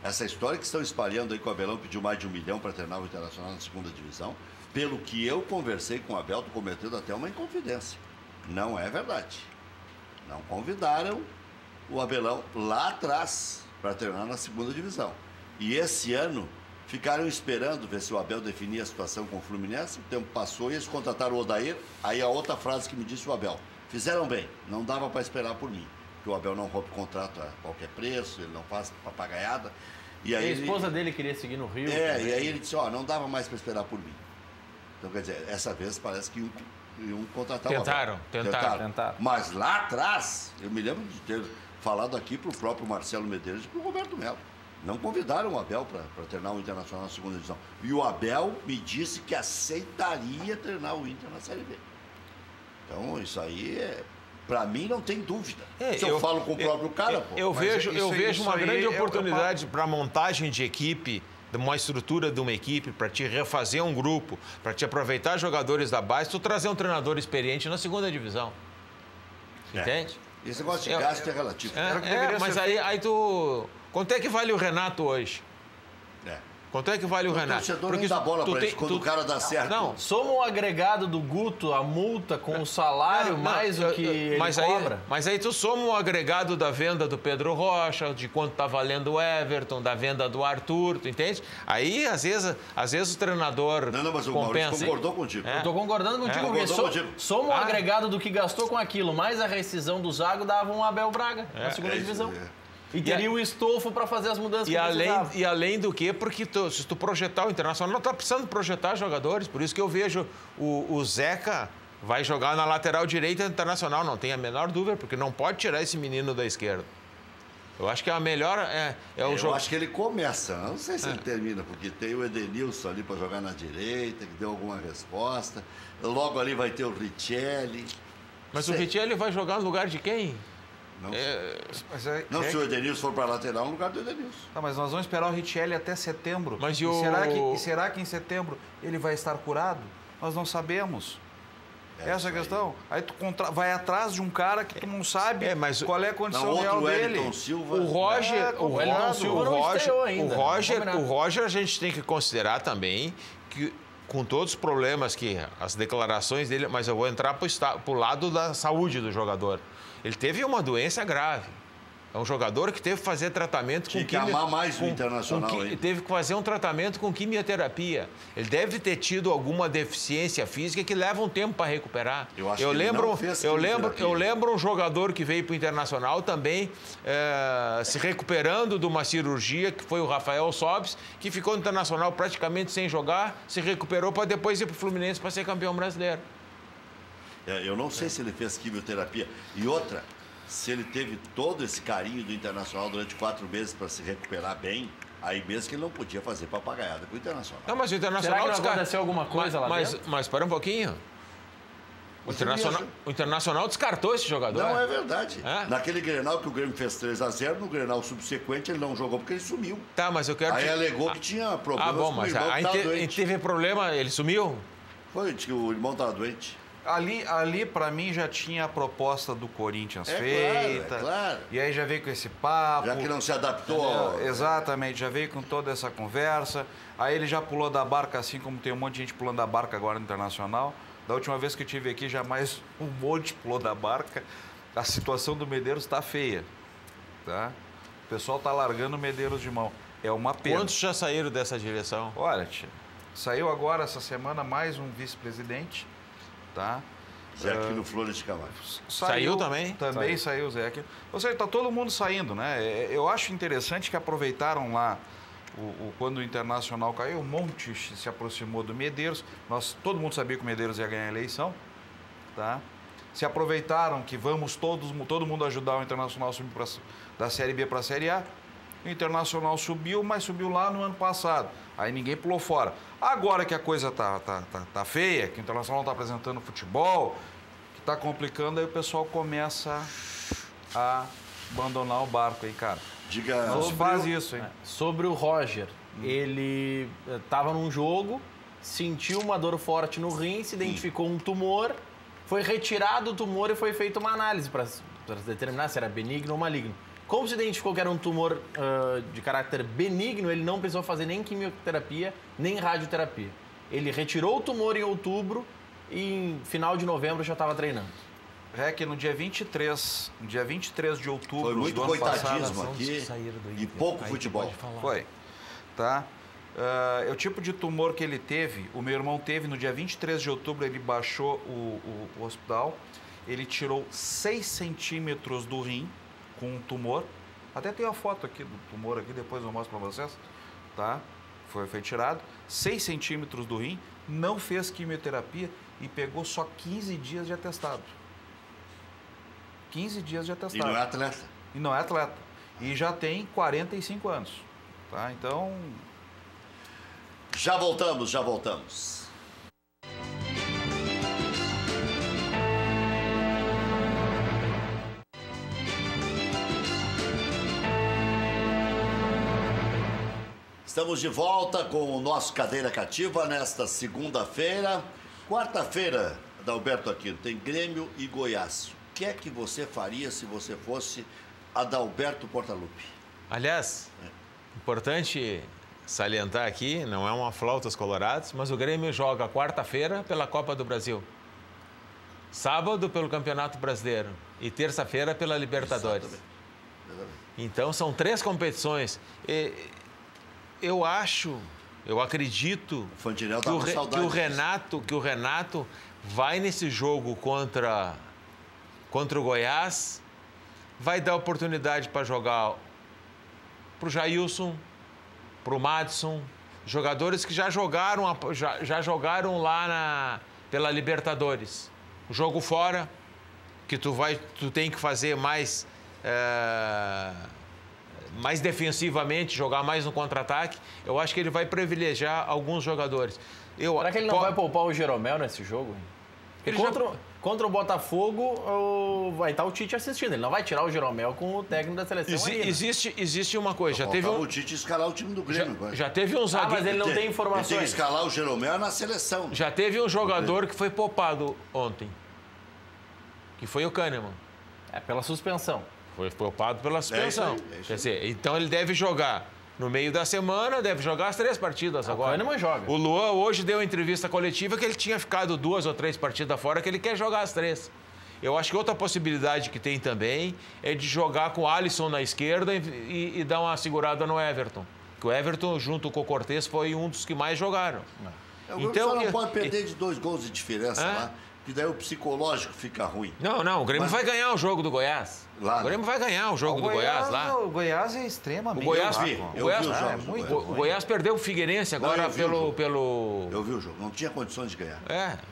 Speaker 1: Essa história que estão espalhando aí que o Abelão pediu mais de 1 milhão para treinar o Internacional na segunda divisão, pelo que eu conversei com o Abel, estou cometendo até uma inconfidência. Não é verdade. Não convidaram o Abelão lá atrás para treinar na segunda divisão. E esse ano Ficaram esperando ver se o Abel definia a situação com o Fluminense. O tempo passou e eles contrataram o Odair. Aí a outra frase que me disse o Abel: fizeram bem, não dava para esperar por mim. Porque o Abel não rompe contrato a qualquer preço, ele não faz papagaiada. E aí
Speaker 4: a esposa dele queria seguir no Rio.
Speaker 1: e aí ele disse: não dava mais para esperar por mim. Então, quer dizer, essa vez parece que iam contratar o Abel.
Speaker 4: Tentaram.
Speaker 1: Mas lá atrás, eu me lembro de ter falado aqui para o próprio Marcelo Medeiros e para o Roberto Melo. Não convidaram o Abel para treinar o Internacional na segunda divisão. E o Abel me disse que aceitaria treinar o Inter na Série B. Então, isso aí, para mim, não tem dúvida. Se eu falo com o próprio cara, pô.
Speaker 3: Eu vejo uma grande oportunidade para montagem de equipe, de uma estrutura de uma equipe, para te refazer um grupo, para te aproveitar jogadores da base, tu trazer um treinador experiente na segunda divisão. Entende?
Speaker 1: Esse negócio de gasto é relativo.
Speaker 3: Mas aí tu... Quanto é que vale o Renato hoje? Quanto é que vale o Renato?
Speaker 1: O torcedor não dá bola para isso quando o cara dá certo.
Speaker 4: Não, soma o agregado do Guto, a multa com o salário, mais o que ele cobra.
Speaker 3: Mas aí tu soma o agregado da venda do Pedro Rocha, de quanto tá valendo o Everton, da venda do Arthur, tu entende? Aí, às vezes o treinador
Speaker 1: mas o
Speaker 3: compensa.
Speaker 1: Maurício concordou contigo.
Speaker 4: Eu tô concordando contigo, porque soma o agregado do que gastou com aquilo, mais a rescisão do Zago, dava um Abel Braga na segunda divisão. E teria o estofo para fazer as mudanças que precisava.
Speaker 3: E além do que, porque se tu projetar o Internacional, tá precisando projetar jogadores. Por isso que eu vejo o Zeca vai jogar na lateral direita do Internacional, não tem a menor dúvida, porque não pode tirar esse menino da esquerda. Eu acho que a melhor o jogo.
Speaker 1: Eu acho que ele começa, não sei se ele termina, porque tem o Edenilson ali para jogar na direita, que deu alguma resposta. Logo ali vai ter o Richelli.
Speaker 3: Mas o Richelli vai jogar no lugar de quem?
Speaker 1: Não, se o Edenilson for para lateral, no lugar do Edenilson.
Speaker 2: Não, mas nós vamos esperar o Richelli até setembro.
Speaker 3: Mas
Speaker 2: será que em setembro ele vai estar curado? Nós não sabemos. Essa é a questão. Aí tu vai atrás de um cara que tu não sabe qual é a condição real dele.
Speaker 3: O Roger a gente tem que considerar também que, com todos os problemas que as declarações dele, mas eu vou entrar para o lado da saúde do jogador. Ele teve uma doença grave. É um jogador que teve que fazer tratamento
Speaker 1: com quimioterapia. Amar mais o Internacional.
Speaker 3: Teve que fazer um tratamento com quimioterapia. Ele deve ter tido alguma deficiência física que leva um tempo para recuperar. Eu lembro um jogador que veio para o Internacional também se recuperando de uma cirurgia, que foi o Rafael Sobis, que ficou no Internacional praticamente sem jogar, se recuperou para depois ir para o Fluminense para ser campeão brasileiro.
Speaker 1: Eu não sei se ele fez quimioterapia. E outra, se ele teve todo esse carinho do Internacional durante 4 meses para se recuperar bem, aí mesmo que ele não podia fazer papagaiada com o Internacional.
Speaker 3: Não, mas o Internacional...
Speaker 4: Será que não aconteceu alguma coisa lá dentro?
Speaker 3: Mas espera um pouquinho. O Internacional descartou esse jogador.
Speaker 1: Não, é verdade. Naquele Grenal que o Grêmio fez 3-0, no Grenal subsequente ele não jogou porque ele sumiu.
Speaker 3: Tá, mas eu quero...
Speaker 1: Aí alegou que tinha problemas com o irmão que estava doente.
Speaker 3: Teve problema, ele sumiu?
Speaker 1: Foi, que o irmão estava doente.
Speaker 2: Ali para mim, já tinha a proposta do Corinthians feita.
Speaker 1: Claro.
Speaker 2: E aí já veio com esse papo.
Speaker 1: Já que não se adaptou.
Speaker 2: Exatamente, já veio com toda essa conversa. Aí ele já pulou da barca, assim como tem um monte de gente pulando da barca agora no Internacional. Da última vez que eu estive aqui, já mais um monte pulou da barca. A situação do Medeiros está feia. Tá? O pessoal está largando o Medeiros de mão. É uma pena.
Speaker 3: Quantos já saíram dessa direção?
Speaker 2: Olha, tia, saiu agora essa semana mais um vice-presidente. Tá?
Speaker 1: Zé Aquino Flores de Camargo.
Speaker 3: Saiu também?
Speaker 2: Também saiu o Zé Aquino. Ou seja, está todo mundo saindo, né? Eu acho interessante que aproveitaram lá, quando o Internacional caiu, um monte se aproximou do Medeiros. Todo mundo sabia que o Medeiros ia ganhar a eleição. Tá? Se aproveitaram que vamos todo mundo ajudar o Internacional a subir da Série B para a Série A. O Internacional subiu, mas subiu lá no ano passado. Aí ninguém pulou fora. Agora que a coisa tá feia, que o Internacional está apresentando futebol, que está complicando, aí o pessoal começa a abandonar o barco aí, cara.
Speaker 1: Não
Speaker 2: se faz isso, hein?
Speaker 4: Sobre o Roger, ele estava num jogo, sentiu uma dor forte no rim, se identificou um tumor, foi retirado o tumor e foi feita uma análise para determinar se era benigno ou maligno. Como se identificou que era um tumor de caráter benigno, ele não precisou fazer nem quimioterapia, nem radioterapia. Ele retirou o tumor em outubro e em final de novembro já estava treinando.
Speaker 2: Que no dia 23 de outubro
Speaker 1: foi muito
Speaker 2: do ano passado...
Speaker 1: coitadismo aqui e pouco futebol.
Speaker 2: Foi, tá? É o tipo de tumor que ele teve, o meu irmão teve no dia 23 de outubro, ele baixou o hospital, ele tirou 6 centímetros do rim com um tumor. Até tem a foto aqui do tumor aqui, depois eu mostro para vocês, tá? Foi tirado, 6 centímetros do rim, não fez quimioterapia e pegou só 15 dias de atestado. 15 dias de atestado.
Speaker 1: E não é atleta.
Speaker 2: E não é atleta. E já tem 45 anos, tá? Então...
Speaker 1: Já voltamos, já voltamos. Estamos de volta com o nosso Cadeira Cativa nesta segunda-feira. Quarta-feira, Adalberto Aquino, tem Grêmio e Goiás. O que é que você faria se você fosse Adalberto Portaluppi?
Speaker 3: Aliás, importante salientar aqui, não é uma flauta aos colorados, mas o Grêmio joga quarta-feira pela Copa do Brasil, sábado pelo Campeonato Brasileiro e terça-feira pela Libertadores.
Speaker 1: Exatamente.
Speaker 3: Então, são 3 competições. Eu acredito que o Renato vai nesse jogo contra o Goiás, vai dar oportunidade para jogar para o Jailson, para o Madison, jogadores que já jogaram lá pela Libertadores. O jogo fora, que tu tem que fazer mais defensivamente, jogar mais no contra-ataque. Eu acho que ele vai privilegiar alguns jogadores.
Speaker 4: Será que ele não vai poupar o Jeromel nesse jogo? Contra o Botafogo, vai estar o Tite assistindo. Ele não vai tirar o Jeromel com o técnico da seleção ainda.
Speaker 3: Existe uma coisa. Já teve
Speaker 1: o Tite escalar o time do Grêmio.
Speaker 3: Já teve um zagueiro...
Speaker 4: mas ele não tem informações.
Speaker 1: Ele tem que escalar o Jeromel na seleção.
Speaker 3: Já teve um jogador que foi poupado ontem, que foi o Kahneman.
Speaker 4: Pela suspensão.
Speaker 3: Foi poupado pela suspensão.
Speaker 1: É isso aí.
Speaker 3: Quer dizer, então ele deve jogar no meio da semana, deve jogar as 3 partidas agora.
Speaker 4: O Kahneman joga.
Speaker 3: O Luan hoje deu uma entrevista coletiva que ele tinha ficado 2 ou 3 partidas fora, que ele quer jogar as 3. Eu acho que outra possibilidade que tem também é de jogar com o Alisson na esquerda e dar uma segurada no Everton. Que o Everton, junto com o Cortez, foi um dos que mais jogaram.
Speaker 1: Então, não pode perder de 2 gols de diferença lá, que daí o psicológico fica ruim.
Speaker 3: Não, o Grêmio vai ganhar o jogo do Goiás.
Speaker 1: Lá,
Speaker 3: o Grêmio vai ganhar o jogo do Goiás lá.
Speaker 2: O Goiás é extremamente...
Speaker 3: O Goiás,
Speaker 1: o
Speaker 3: Goiás perdeu o Figueirense agora pelo...
Speaker 1: Eu vi o jogo, não tinha condições de ganhar.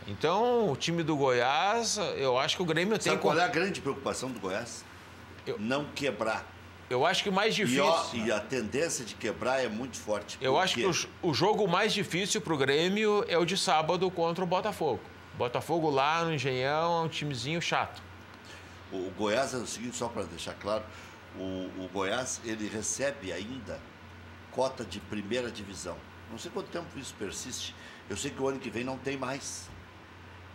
Speaker 3: Então o time do Goiás, eu acho que o Grêmio tem...
Speaker 1: Sabe qual é a grande preocupação do Goiás? Não quebrar.
Speaker 3: Eu acho que o mais difícil...
Speaker 1: E a tendência de quebrar é muito forte.
Speaker 3: Eu acho que o jogo mais difícil para o Grêmio é o de sábado contra o Botafogo. Botafogo lá no Engenhão é um timezinho chato.
Speaker 1: O Goiás é o seguinte, só para deixar claro, o Goiás, ele recebe ainda cota de primeira divisão. Não sei quanto tempo isso persiste. Eu sei que o ano que vem não tem mais.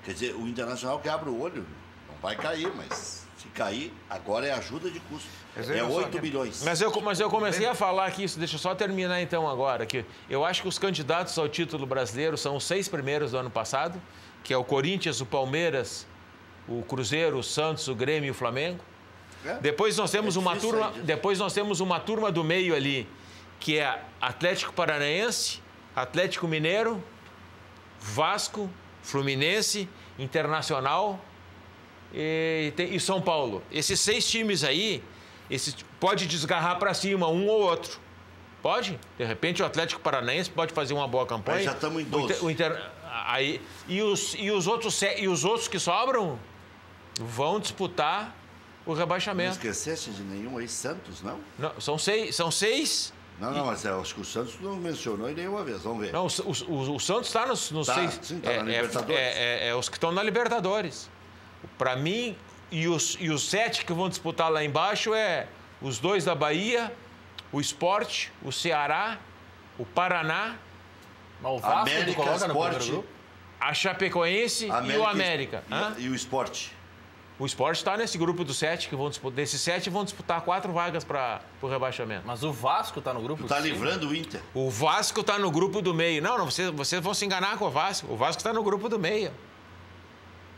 Speaker 1: Quer dizer, o Internacional que abre o olho, não vai cair, mas se cair, agora é ajuda de custo. É 8 milhões.
Speaker 3: Mas eu comecei a falar aqui isso, deixa eu só terminar então agora, que eu acho que os candidatos ao título brasileiro são os 6 primeiros do ano passado, que é o Corinthians, o Palmeiras, o Cruzeiro, o Santos, o Grêmio e o Flamengo. Depois nós temos uma turma do meio ali, que é Atlético Paranaense, Atlético Mineiro, Vasco, Fluminense, Internacional e São Paulo. Esses 6 times aí, pode desgarrar para cima um ou outro. Pode? De repente o Atlético Paranaense pode fazer uma boa campanha.
Speaker 1: Aí já estamos em 12.
Speaker 3: E os outros que sobram vão disputar o rebaixamento.
Speaker 1: Não esqueceste de nenhum aí, Santos, não?
Speaker 3: Não, são 6.
Speaker 1: Não, mas acho que o Santos não mencionou em nenhuma vez, vamos ver.
Speaker 3: Não, o Santos está nos 6.
Speaker 1: Sim, está na Libertadores.
Speaker 3: Os que estão na Libertadores. Para mim, e os 7 que vão disputar lá embaixo os 2 da Bahia, o Sport, o Ceará, o Paraná,
Speaker 4: o Vasco,
Speaker 1: América, Sport,
Speaker 3: a Chapecoense e o América.
Speaker 1: E o Sport.
Speaker 3: O Sport está nesse grupo dos 7 que vão disputar. Desses 7 vão disputar 4 vagas para o rebaixamento.
Speaker 4: Mas o Vasco está no grupo?
Speaker 1: Está livrando o Inter.
Speaker 3: O Vasco está no grupo do meio. Não, vocês vão se enganar com o Vasco. O Vasco está no grupo do meio.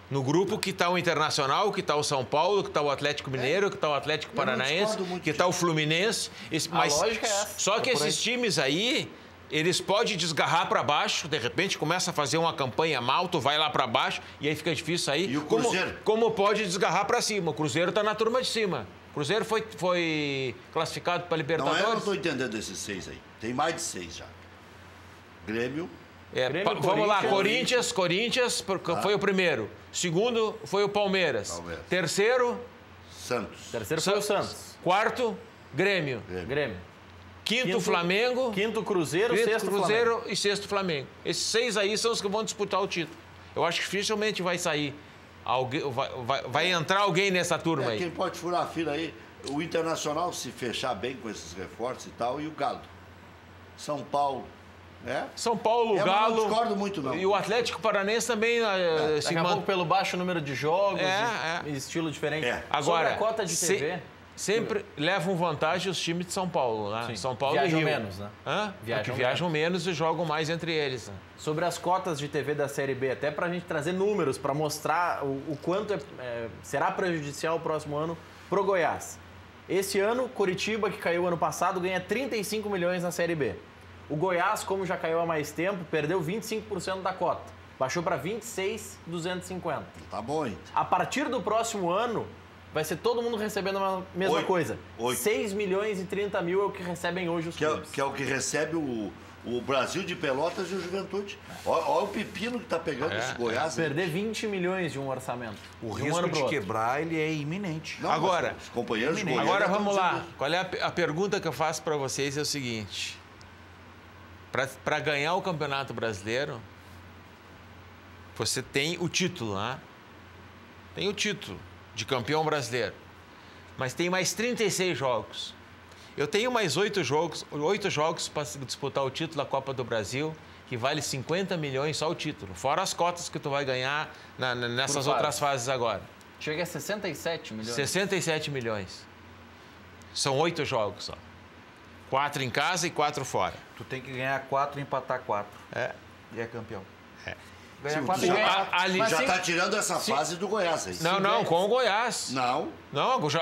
Speaker 3: No grupo que está o Internacional, que está o São Paulo, que está o Atlético Mineiro, que está o Atlético Paranaense, que está o Fluminense.
Speaker 4: A lógica é essa.
Speaker 3: Só que esses times aí eles podem desgarrar para baixo, de repente começa a fazer uma campanha mal, tu vai lá para baixo e aí fica difícil sair.
Speaker 1: E o Cruzeiro?
Speaker 3: Como pode desgarrar para cima? O Cruzeiro está na turma de cima. O Cruzeiro foi classificado para Libertadores.
Speaker 1: Não, eu não estou entendendo esses 6 aí. Tem mais de 6 já. Grêmio.
Speaker 3: Vamos lá, Corinthians foi o primeiro. Segundo foi o Palmeiras. Terceiro,
Speaker 1: Santos.
Speaker 4: Terceiro foi o Santos.
Speaker 3: Quarto, Grêmio. Quinto, Flamengo.
Speaker 4: Quinto, Cruzeiro. Sexto,
Speaker 3: Cruzeiro
Speaker 4: Flamengo.
Speaker 3: E sexto, Flamengo. Esses 6 aí são os que vão disputar o título. Eu acho que dificilmente vai sair. Vai entrar alguém nessa turma aí.
Speaker 1: Quem pode furar a fila aí? O Internacional, se fechar bem com esses reforços e tal, e o Galo. São Paulo.
Speaker 3: São Paulo, o Galo.
Speaker 1: Não discordo muito, não.
Speaker 3: E o Atlético Paranaense também se
Speaker 4: Daqui a pouco pelo baixo número de jogos, estilo diferente.
Speaker 3: Agora,
Speaker 4: sobre a cota de TV...
Speaker 3: Sempre levam vantagem os times de São Paulo, né?
Speaker 4: Sim.
Speaker 3: São Paulo
Speaker 4: viajam
Speaker 3: e Rio.
Speaker 4: menos, né?
Speaker 3: Viajam menos e jogam mais entre eles. Né?
Speaker 4: Sobre as cotas de TV da Série B, até para a gente trazer números, para mostrar o quanto será prejudicial o próximo ano pro Goiás. Esse ano, Curitiba, que caiu ano passado, ganha 35 milhões na Série B. O Goiás, como já caiu há mais tempo, perdeu 25% da cota. Baixou para 26.250.
Speaker 1: Tá bom, hein?
Speaker 4: A partir do próximo ano... vai ser todo mundo recebendo a mesma coisa. 6 milhões e 30 mil é o que recebem hoje os clubes.
Speaker 1: Que é o que recebe o Brasil de Pelotas e o Juventude. Olha o pepino que está pegando esse Goiás.
Speaker 4: Perder 20 milhões de um orçamento.
Speaker 2: O risco de quebrar, ele é iminente.
Speaker 1: Não, agora, os companheiros de Goiás
Speaker 3: agora vamos lá. Qual é a pergunta que eu faço para vocês? É o seguinte. Para ganhar o Campeonato Brasileiro, você tem o título, né? Tem o título de campeão brasileiro. Mas tem mais 36 jogos. Eu tenho mais 8 jogos para disputar o título da Copa do Brasil, que vale 50 milhões só o título. Fora as cotas que tu vai ganhar nessas outras fases agora.
Speaker 4: Chega a 67 milhões.
Speaker 3: 67 milhões. São 8 jogos só. 4 em casa e 4 fora.
Speaker 2: Tu tem que ganhar 4 e empatar 4. E é campeão.
Speaker 1: Ganhar 4 já está tirando essa fase do Goiás. Aí.
Speaker 3: Não, com o Goiás.
Speaker 1: Não,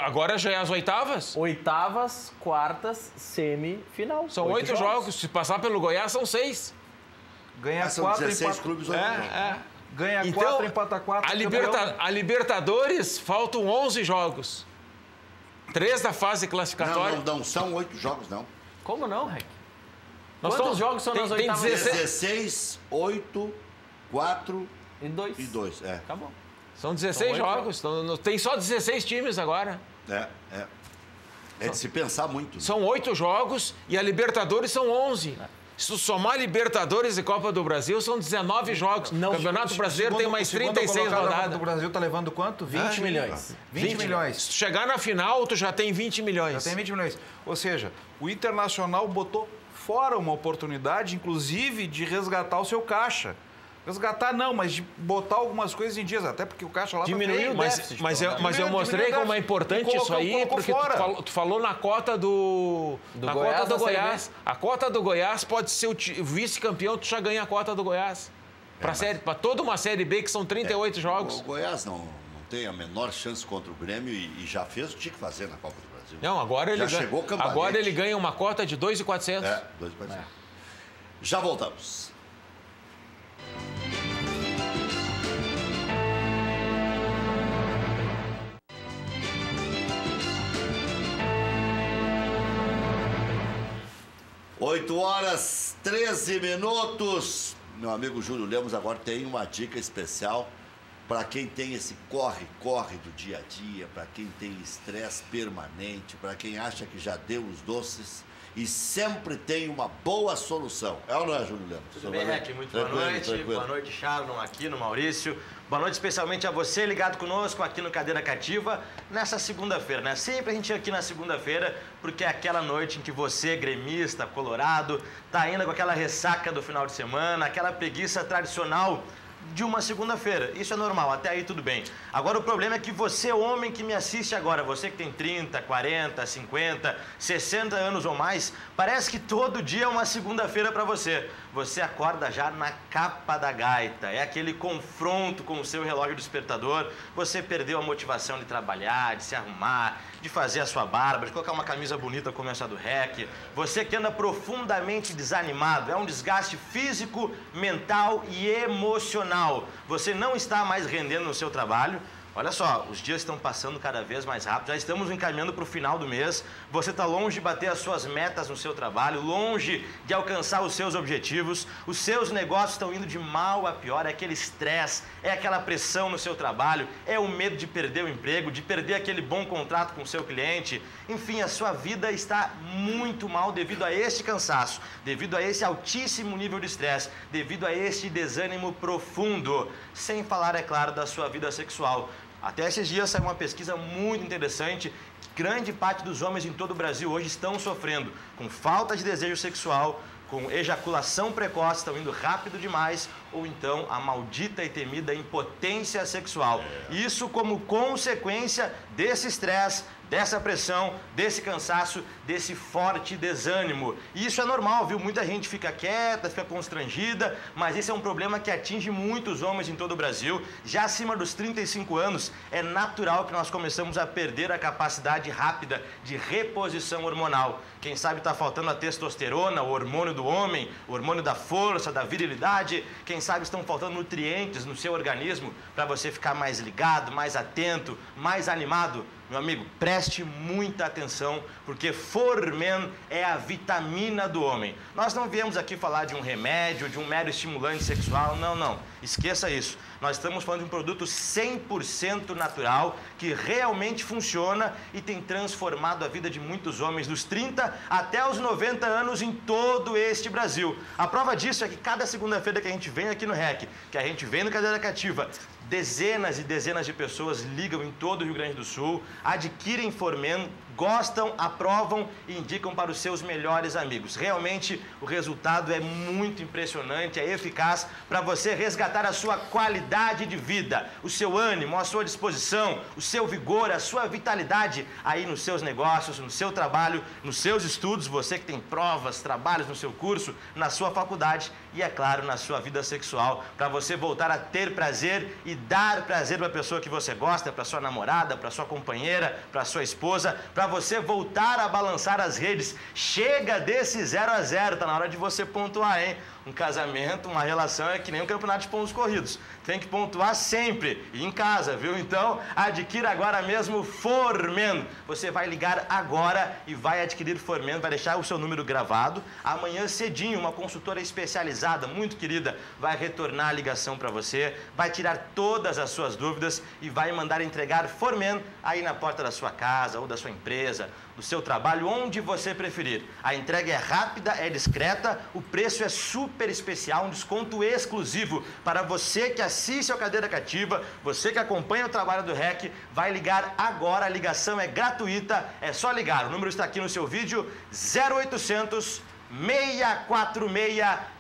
Speaker 3: agora já é as oitavas.
Speaker 4: Oitavas, quartas, semifinal.
Speaker 3: São 8 jogos. Se passar pelo Goiás, são 6.
Speaker 2: Ganha
Speaker 1: são
Speaker 2: 4
Speaker 1: 16 clubes.
Speaker 2: Ganha 4, empata 4.
Speaker 3: A Libertadores, faltam 11 jogos. 3 da fase classificatória.
Speaker 1: Não são 8 jogos, não.
Speaker 4: Como não, Rec? Quantos jogos são nas oitavas?
Speaker 1: Tem 16, 8... 4
Speaker 4: e 2.
Speaker 1: E 2,
Speaker 4: Acabou.
Speaker 3: São 16 jogos. Tem só 16 times agora.
Speaker 1: É de se pensar muito.
Speaker 3: São 8 jogos e a Libertadores são 11. Se tu somar Libertadores e Copa do Brasil, são 19 jogos. O Campeonato Brasileiro tem mais 36 rodadas.
Speaker 2: O Brasil tá levando quanto?
Speaker 4: 20 milhões.
Speaker 2: 20 milhões.
Speaker 3: Se tu chegar na final, tu já tem 20 milhões.
Speaker 2: Já tem 20 milhões. Ou seja, o Internacional botou fora uma oportunidade, inclusive, de resgatar o seu caixa. Resgatar não, mas de botar algumas coisas em dias, até porque o caixa lá
Speaker 3: diminuiu o déficit. Mas eu mostrei como é importante isso aí, porque tu falou na cota do Goiás. A cota do Goiás pode ser o vice-campeão, tu já ganha a cota do Goiás. Para toda uma Série B, que são 38 jogos.
Speaker 1: O Goiás não tem a menor chance contra o Grêmio e já fez o que tinha que fazer na Copa do Brasil.
Speaker 3: Não, agora ele ganha uma cota de 2.400.
Speaker 1: 2.400. Já voltamos. Oito horas, 13 minutos. Meu amigo Júlio Lemos agora tem uma dica especial para quem tem esse corre-corre do dia a dia, para quem tem estresse permanente, para quem acha que já deu os doces e sempre tem uma boa solução. É ou não é, Júlio Lemos?
Speaker 5: Tudo bem, Rec? Muito boa noite. Boa noite, Sharon, aqui no Maurício. Boa noite especialmente a você ligado conosco aqui no Cadeira Cativa nessa segunda-feira, né? Sempre a gente aqui na segunda-feira, porque é aquela noite em que você, gremista, colorado, tá ainda com aquela ressaca do final de semana, aquela preguiça tradicional de uma segunda-feira. Isso é normal, até aí tudo bem. Agora o problema é que você, homem que me assiste agora, você que tem 30, 40, 50, 60 anos ou mais, parece que todo dia é uma segunda-feira para você. Você acorda já na capa da gaita, é aquele confronto com o seu relógio despertador, você perdeu a motivação de trabalhar, de se arrumar, de fazer a sua barba, de colocar uma camisa bonita como essa do REC, você que anda profundamente desanimado, é um desgaste físico, mental e emocional, você não está mais rendendo no seu trabalho. Olha só, os dias estão passando cada vez mais rápido, já estamos encaminhando para o final do mês, você está longe de bater as suas metas no seu trabalho, longe de alcançar os seus objetivos, os seus negócios estão indo de mal a pior, é aquele estresse, é aquela pressão no seu trabalho, é o medo de perder o emprego, de perder aquele bom contrato com o seu cliente, enfim, a sua vida está muito mal devido a este cansaço, devido a esse altíssimo nível de estresse, devido a este desânimo profundo, sem falar, é claro, da sua vida sexual. Até esses dias saiu uma pesquisa muito interessante que grande parte dos homens em todo o Brasil hoje estão sofrendo com falta de desejo sexual, com ejaculação precoce, estão indo rápido demais, ou então a maldita e temida impotência sexual. Isso como consequência desse estresse, dessa pressão, desse cansaço, desse forte desânimo. E isso é normal, viu? Muita gente fica quieta, fica constrangida, mas esse é um problema que atinge muitos homens em todo o Brasil. Já acima dos 35 anos, é natural que nós começamos a perder a capacidade rápida de reposição hormonal. Quem sabe está faltando a testosterona, o hormônio do homem, o hormônio da força, da virilidade. Quem sabe estão faltando nutrientes no seu organismo para você ficar mais ligado, mais atento, mais animado. Meu amigo, preste muita atenção, porque Formen é a vitamina do homem. Nós não viemos aqui falar de um remédio, de um mero estimulante sexual, não. Esqueça isso. Nós estamos falando de um produto 100% natural, que realmente funciona e tem transformado a vida de muitos homens dos 30 até os 90 anos em todo este Brasil. A prova disso é que cada segunda-feira que a gente vem aqui no REC, que a gente vem no Cadeira Cativa, dezenas e dezenas de pessoas ligam em todo o Rio Grande do Sul, adquirem Formen, gostam, aprovam e indicam para os seus melhores amigos. Realmente o resultado é muito impressionante, é eficaz para você resgatar a sua qualidade de vida, o seu ânimo, a sua disposição, o seu vigor, a sua vitalidade aí nos seus negócios, no seu trabalho, nos seus estudos, você que tem provas, trabalhos no seu curso, na sua faculdade e, é claro, na sua vida sexual, para você voltar a ter prazer e dar prazer para a pessoa que você gosta, para sua namorada, para sua companheira, para sua esposa, para você voltar a balançar as redes. Chega desse 0 a 0, tá na hora de você pontuar, hein? Um casamento, uma relação é que nem um campeonato de pontos corridos. Tem que pontuar sempre e em casa, viu? Então, adquira agora mesmo Formen. Você vai ligar agora e vai adquirir Formen, vai deixar o seu número gravado. Amanhã cedinho, uma consultora especializada, muito querida, vai retornar a ligação para você, vai tirar todas as suas dúvidas e vai mandar entregar Formen aí na porta da sua casa ou da sua empresa, do seu trabalho, onde você preferir. A entrega é rápida, é discreta, o preço é super especial, um desconto exclusivo para você que assiste ao Cadeira Cativa, você que acompanha o trabalho do REC, vai ligar agora, a ligação é gratuita, é só ligar, o número está aqui no seu vídeo, 0800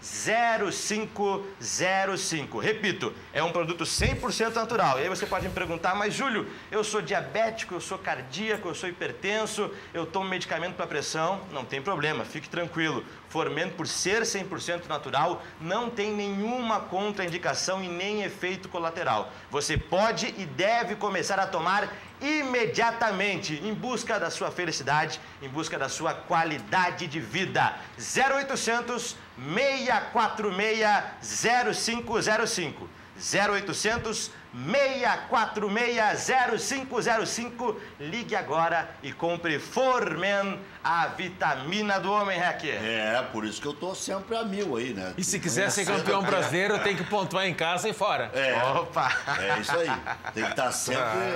Speaker 5: 646-0505. Repito, é um produto 100% natural. E aí você pode me perguntar, mas Júlio, eu sou diabético, eu sou cardíaco, eu sou hipertenso, eu tomo medicamento para pressão. Não tem problema, fique tranquilo. Formen, por ser 100% natural, não tem nenhuma contraindicação e nem efeito colateral. Você pode e deve começar a tomar imediatamente, em busca da sua felicidade, em busca da sua qualidade de vida. 0800 646-0505. 0800 646-0505. Ligue agora e compre Formen, a vitamina do homem, REC.
Speaker 1: É, por isso que eu tô sempre a mil aí, né?
Speaker 4: E se quiser ser campeão brasileiro, tem que pontuar em casa e fora.
Speaker 5: Opa!
Speaker 1: É isso aí. Tem que estar sempre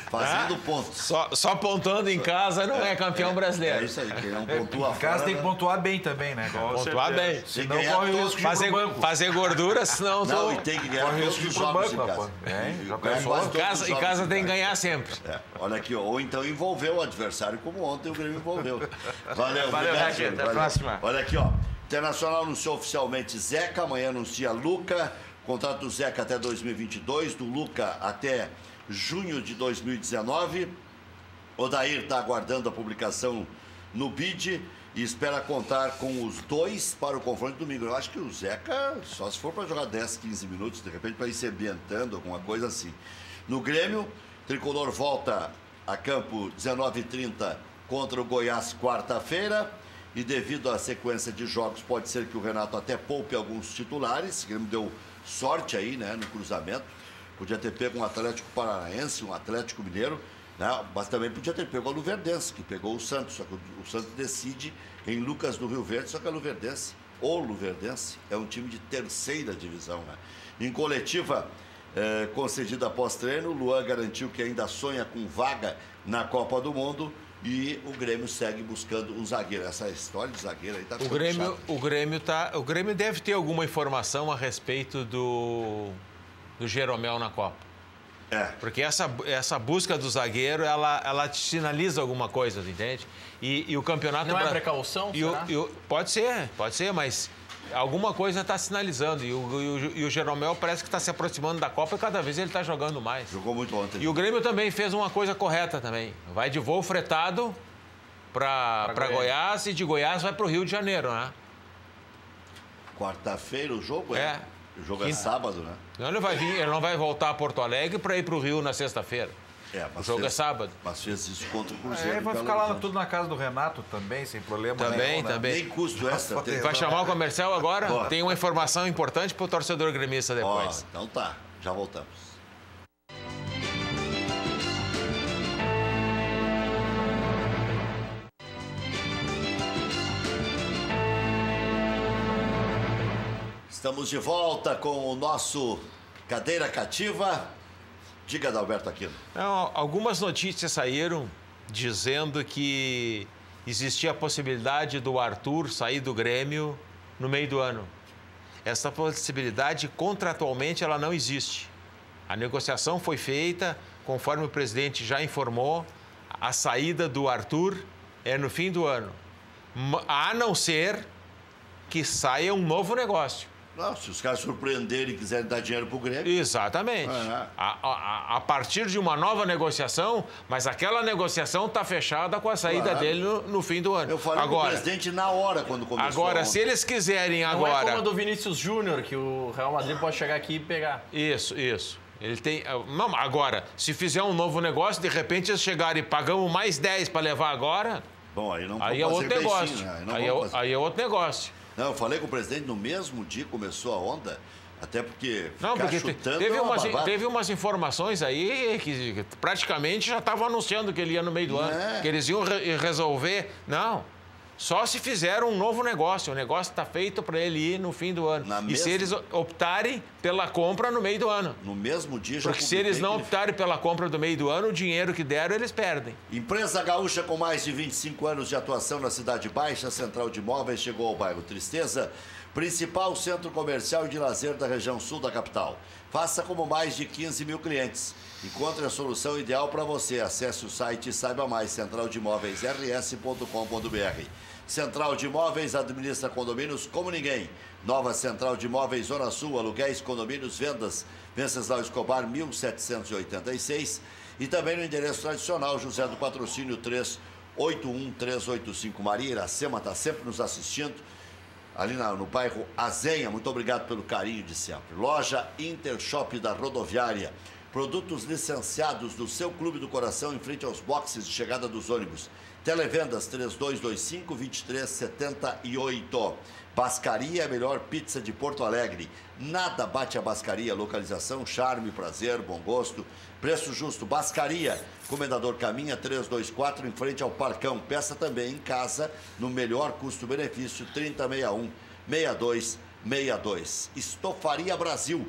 Speaker 1: fazendo pontos.
Speaker 3: Só pontuando em casa não é campeão brasileiro.
Speaker 1: É isso aí, quem não pontua
Speaker 2: em casa
Speaker 1: fora,
Speaker 2: tem que pontuar bem também, né?
Speaker 3: Pontuar bem.
Speaker 2: Senão corre o risco de ir pro banco.
Speaker 3: Fazer gordura, senão...
Speaker 1: Não, e tem que ganhar todos os jogos em casa.
Speaker 3: Em casa tem que ganhar sempre.
Speaker 1: Olha aqui, ó, ou então envolver o adversário, como ontem o Grêmio envolveu. Valeu,
Speaker 5: REC, até a próxima.
Speaker 1: Olha aqui, ó. Internacional anunciou oficialmente Zeca, amanhã anuncia Luca, Contrato do Zeca até 2022, do Luca até junho de 2019. O Odair está aguardando a publicação no BID e espera contar com os dois para o confronto de domingo. Eu acho que o Zeca, só se for para jogar 10, 15 minutos, de repente para ir se ambientando, alguma coisa assim. No Grêmio, Tricolor volta a campo 19h30 contra o Goiás quarta-feira. E devido à sequência de jogos, pode ser que o Renato até poupe alguns titulares. O Grêmio deu sorte aí, né, no cruzamento. Podia ter pego um Atlético Paranaense, um Atlético Mineiro, né, mas também podia ter pego a Luverdense, que pegou o Santos. Só que o Santos decide em Lucas do Rio Verde, só que a Luverdense, é um time de terceira divisão, né? Em coletiva concedida após treino, o Luan garantiu que ainda sonha com vaga na Copa do Mundo. E o Grêmio segue buscando um zagueiro. Essa história de zagueiro aí tá
Speaker 3: o Grêmio deve ter alguma informação a respeito do Jeromel na Copa. Porque essa busca do zagueiro, ela te sinaliza alguma coisa, entende? E o campeonato...
Speaker 4: Não é precaução, será?
Speaker 3: Pode ser, mas alguma coisa está sinalizando. E o Jeromel parece que está se aproximando da Copa e cada vez ele está jogando mais.
Speaker 1: Jogou muito ontem.
Speaker 3: E o Grêmio também fez uma coisa correta também. Vai de voo fretado para Goiás e de Goiás vai para o Rio de Janeiro, né?
Speaker 1: Quarta-feira o jogo O jogo é sábado, né?
Speaker 3: Não, ele não vai voltar a Porto Alegre para ir para o Rio na sexta-feira. O jogo é sábado.
Speaker 1: Mas fez isso contra o Cruzeiro.
Speaker 2: Vai ficar lá tudo na casa do Renato também, sem problema
Speaker 3: nenhum.
Speaker 1: Também. Nem custo extra.
Speaker 3: Vai chamar o comercial agora? Tem uma informação importante para o torcedor gremista depois.
Speaker 1: Então tá, já voltamos. Estamos de volta com o nosso Cadeira Cativa. Diga, Adalberto Aquino.
Speaker 3: Algumas notícias saíram dizendo que existia a possibilidade do Arthur sair do Grêmio no meio do ano. Essa possibilidade, contratualmente, ela não existe. A negociação foi feita, conforme o presidente já informou, a saída do Arthur é no fim do ano. A não ser que saia um novo negócio.
Speaker 1: Não, se os caras surpreenderem e quiserem dar dinheiro para o Grêmio...
Speaker 3: Exatamente. A partir de uma nova negociação, mas aquela negociação está fechada com a saída dele no fim do ano.
Speaker 1: Eu falei com o presidente na hora, quando começou.
Speaker 3: Agora, se eles quiserem
Speaker 4: Não é como a do Vinícius Júnior, que o Real Madrid pode chegar aqui e pegar.
Speaker 3: Isso. Ele tem... Não, agora, se fizer um novo negócio, de repente eles chegarem e pagamos mais 10 para levar agora...
Speaker 1: Bom, aí não
Speaker 3: aí é outro negócio. Aí é outro negócio.
Speaker 1: Não, eu falei com o presidente no mesmo dia que começou a onda, até porque
Speaker 3: teve umas informações aí que praticamente já estavam anunciando que ele ia no meio do ano, que eles iam resolver. Não, só se fizeram um novo negócio. O negócio está feito para ele ir no fim do ano. Se eles optarem pela compra no meio do ano.
Speaker 1: No mesmo dia já.
Speaker 3: Porque se eles não optarem pela compra do meio do ano, o dinheiro que deram, eles perdem.
Speaker 1: Empresa gaúcha com mais de 25 anos de atuação na Cidade Baixa, Central de Imóveis, chegou ao bairro Tristeza, principal centro comercial e de lazer da região sul da capital. Faça como mais de 15 mil clientes. Encontre a solução ideal para você. Acesse o site e saiba mais, centraldemóveisrs.com.br. Central de Imóveis administra condomínios como ninguém. Nova Central de Imóveis, Zona Sul, aluguéis, condomínios, vendas. Venceslau Escobar, 1786. E também no endereço tradicional, José do Patrocínio 381-385. Maria Iracema está sempre nos assistindo. Ali no bairro Azenha. Muito obrigado pelo carinho de sempre. Loja Intershop da Rodoviária. Produtos licenciados do seu Clube do Coração em frente aos boxes de chegada dos ônibus. Televendas 3225-2378. Bascaria, a melhor pizza de Porto Alegre. Nada bate a Bascaria. Localização, charme, prazer, bom gosto. Preço justo. Bascaria, Comendador Caminha 324, em frente ao Parcão. Peça também em casa, no melhor custo-benefício, 3061-6262. Estofaria Brasil.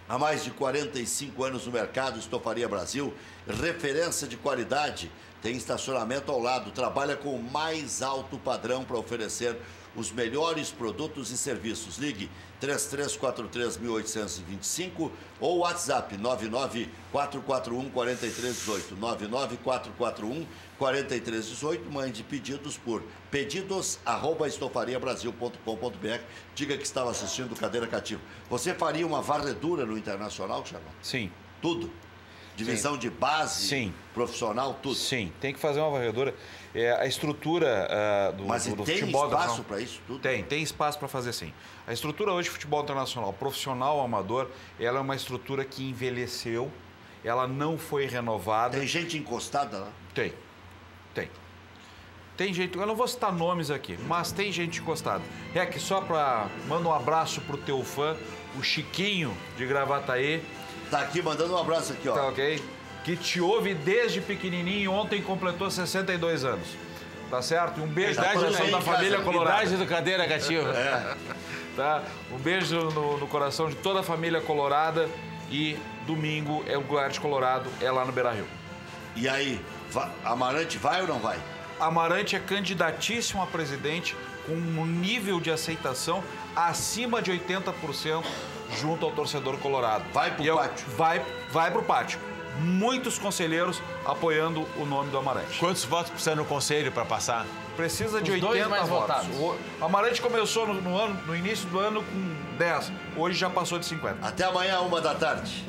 Speaker 1: Há mais de 45 anos no mercado, Estofaria Brasil, referência de qualidade, tem estacionamento ao lado, trabalha com o mais alto padrão para oferecer os melhores produtos e serviços. Ligue 3343-1825 ou WhatsApp 99441-4318. 99441-4318. Mande pedidos por pedidos@estofariabrasil.com.br. Diga que estava assistindo Cadeira Cativa. Você faria uma varredura no Internacional, Xará?
Speaker 2: Sim.
Speaker 1: Tudo? Divisão de base,
Speaker 2: Sim.
Speaker 1: Profissional, tudo?
Speaker 2: Sim, tem que fazer uma varredura. A estrutura do
Speaker 1: Mas
Speaker 2: do
Speaker 1: tem
Speaker 2: futebol
Speaker 1: espaço para isso tudo?
Speaker 2: Tem espaço para fazer sim. A estrutura hoje de futebol internacional, profissional, amador, ela é uma estrutura que envelheceu, ela não foi renovada.
Speaker 1: Tem gente encostada lá?
Speaker 2: Tem. Tem gente, eu não vou citar nomes aqui, mas tem gente encostada. Só para... Manda um abraço pro teu fã, o Chiquinho de Gravataí.
Speaker 1: Tá aqui mandando um abraço aqui, ó.
Speaker 2: Tá ok? Que te ouve desde pequenininho, ontem completou 62 anos. Tá certo? E um beijo no coração da família colorada.
Speaker 3: Idade do Cadeira Cativa.
Speaker 2: Tá? Um beijo no coração de toda a família colorada. E domingo é o Goiás Colorado, é lá no Beira-Rio.
Speaker 1: E aí, Amarante vai ou não vai?
Speaker 2: Amarante é candidatíssimo a presidente com um nível de aceitação acima de 80% junto ao torcedor colorado.
Speaker 1: Vai pro pátio.
Speaker 2: Vai pro pátio. Muitos conselheiros apoiando o nome do Amarante.
Speaker 3: Quantos votos precisa no conselho para passar?
Speaker 2: Precisa de
Speaker 4: Os
Speaker 2: 80
Speaker 4: dois mais
Speaker 2: votos.
Speaker 4: votados.
Speaker 2: O Amarante começou no início do ano com 10. Hoje já passou de 50.
Speaker 1: Até amanhã, 1 da tarde.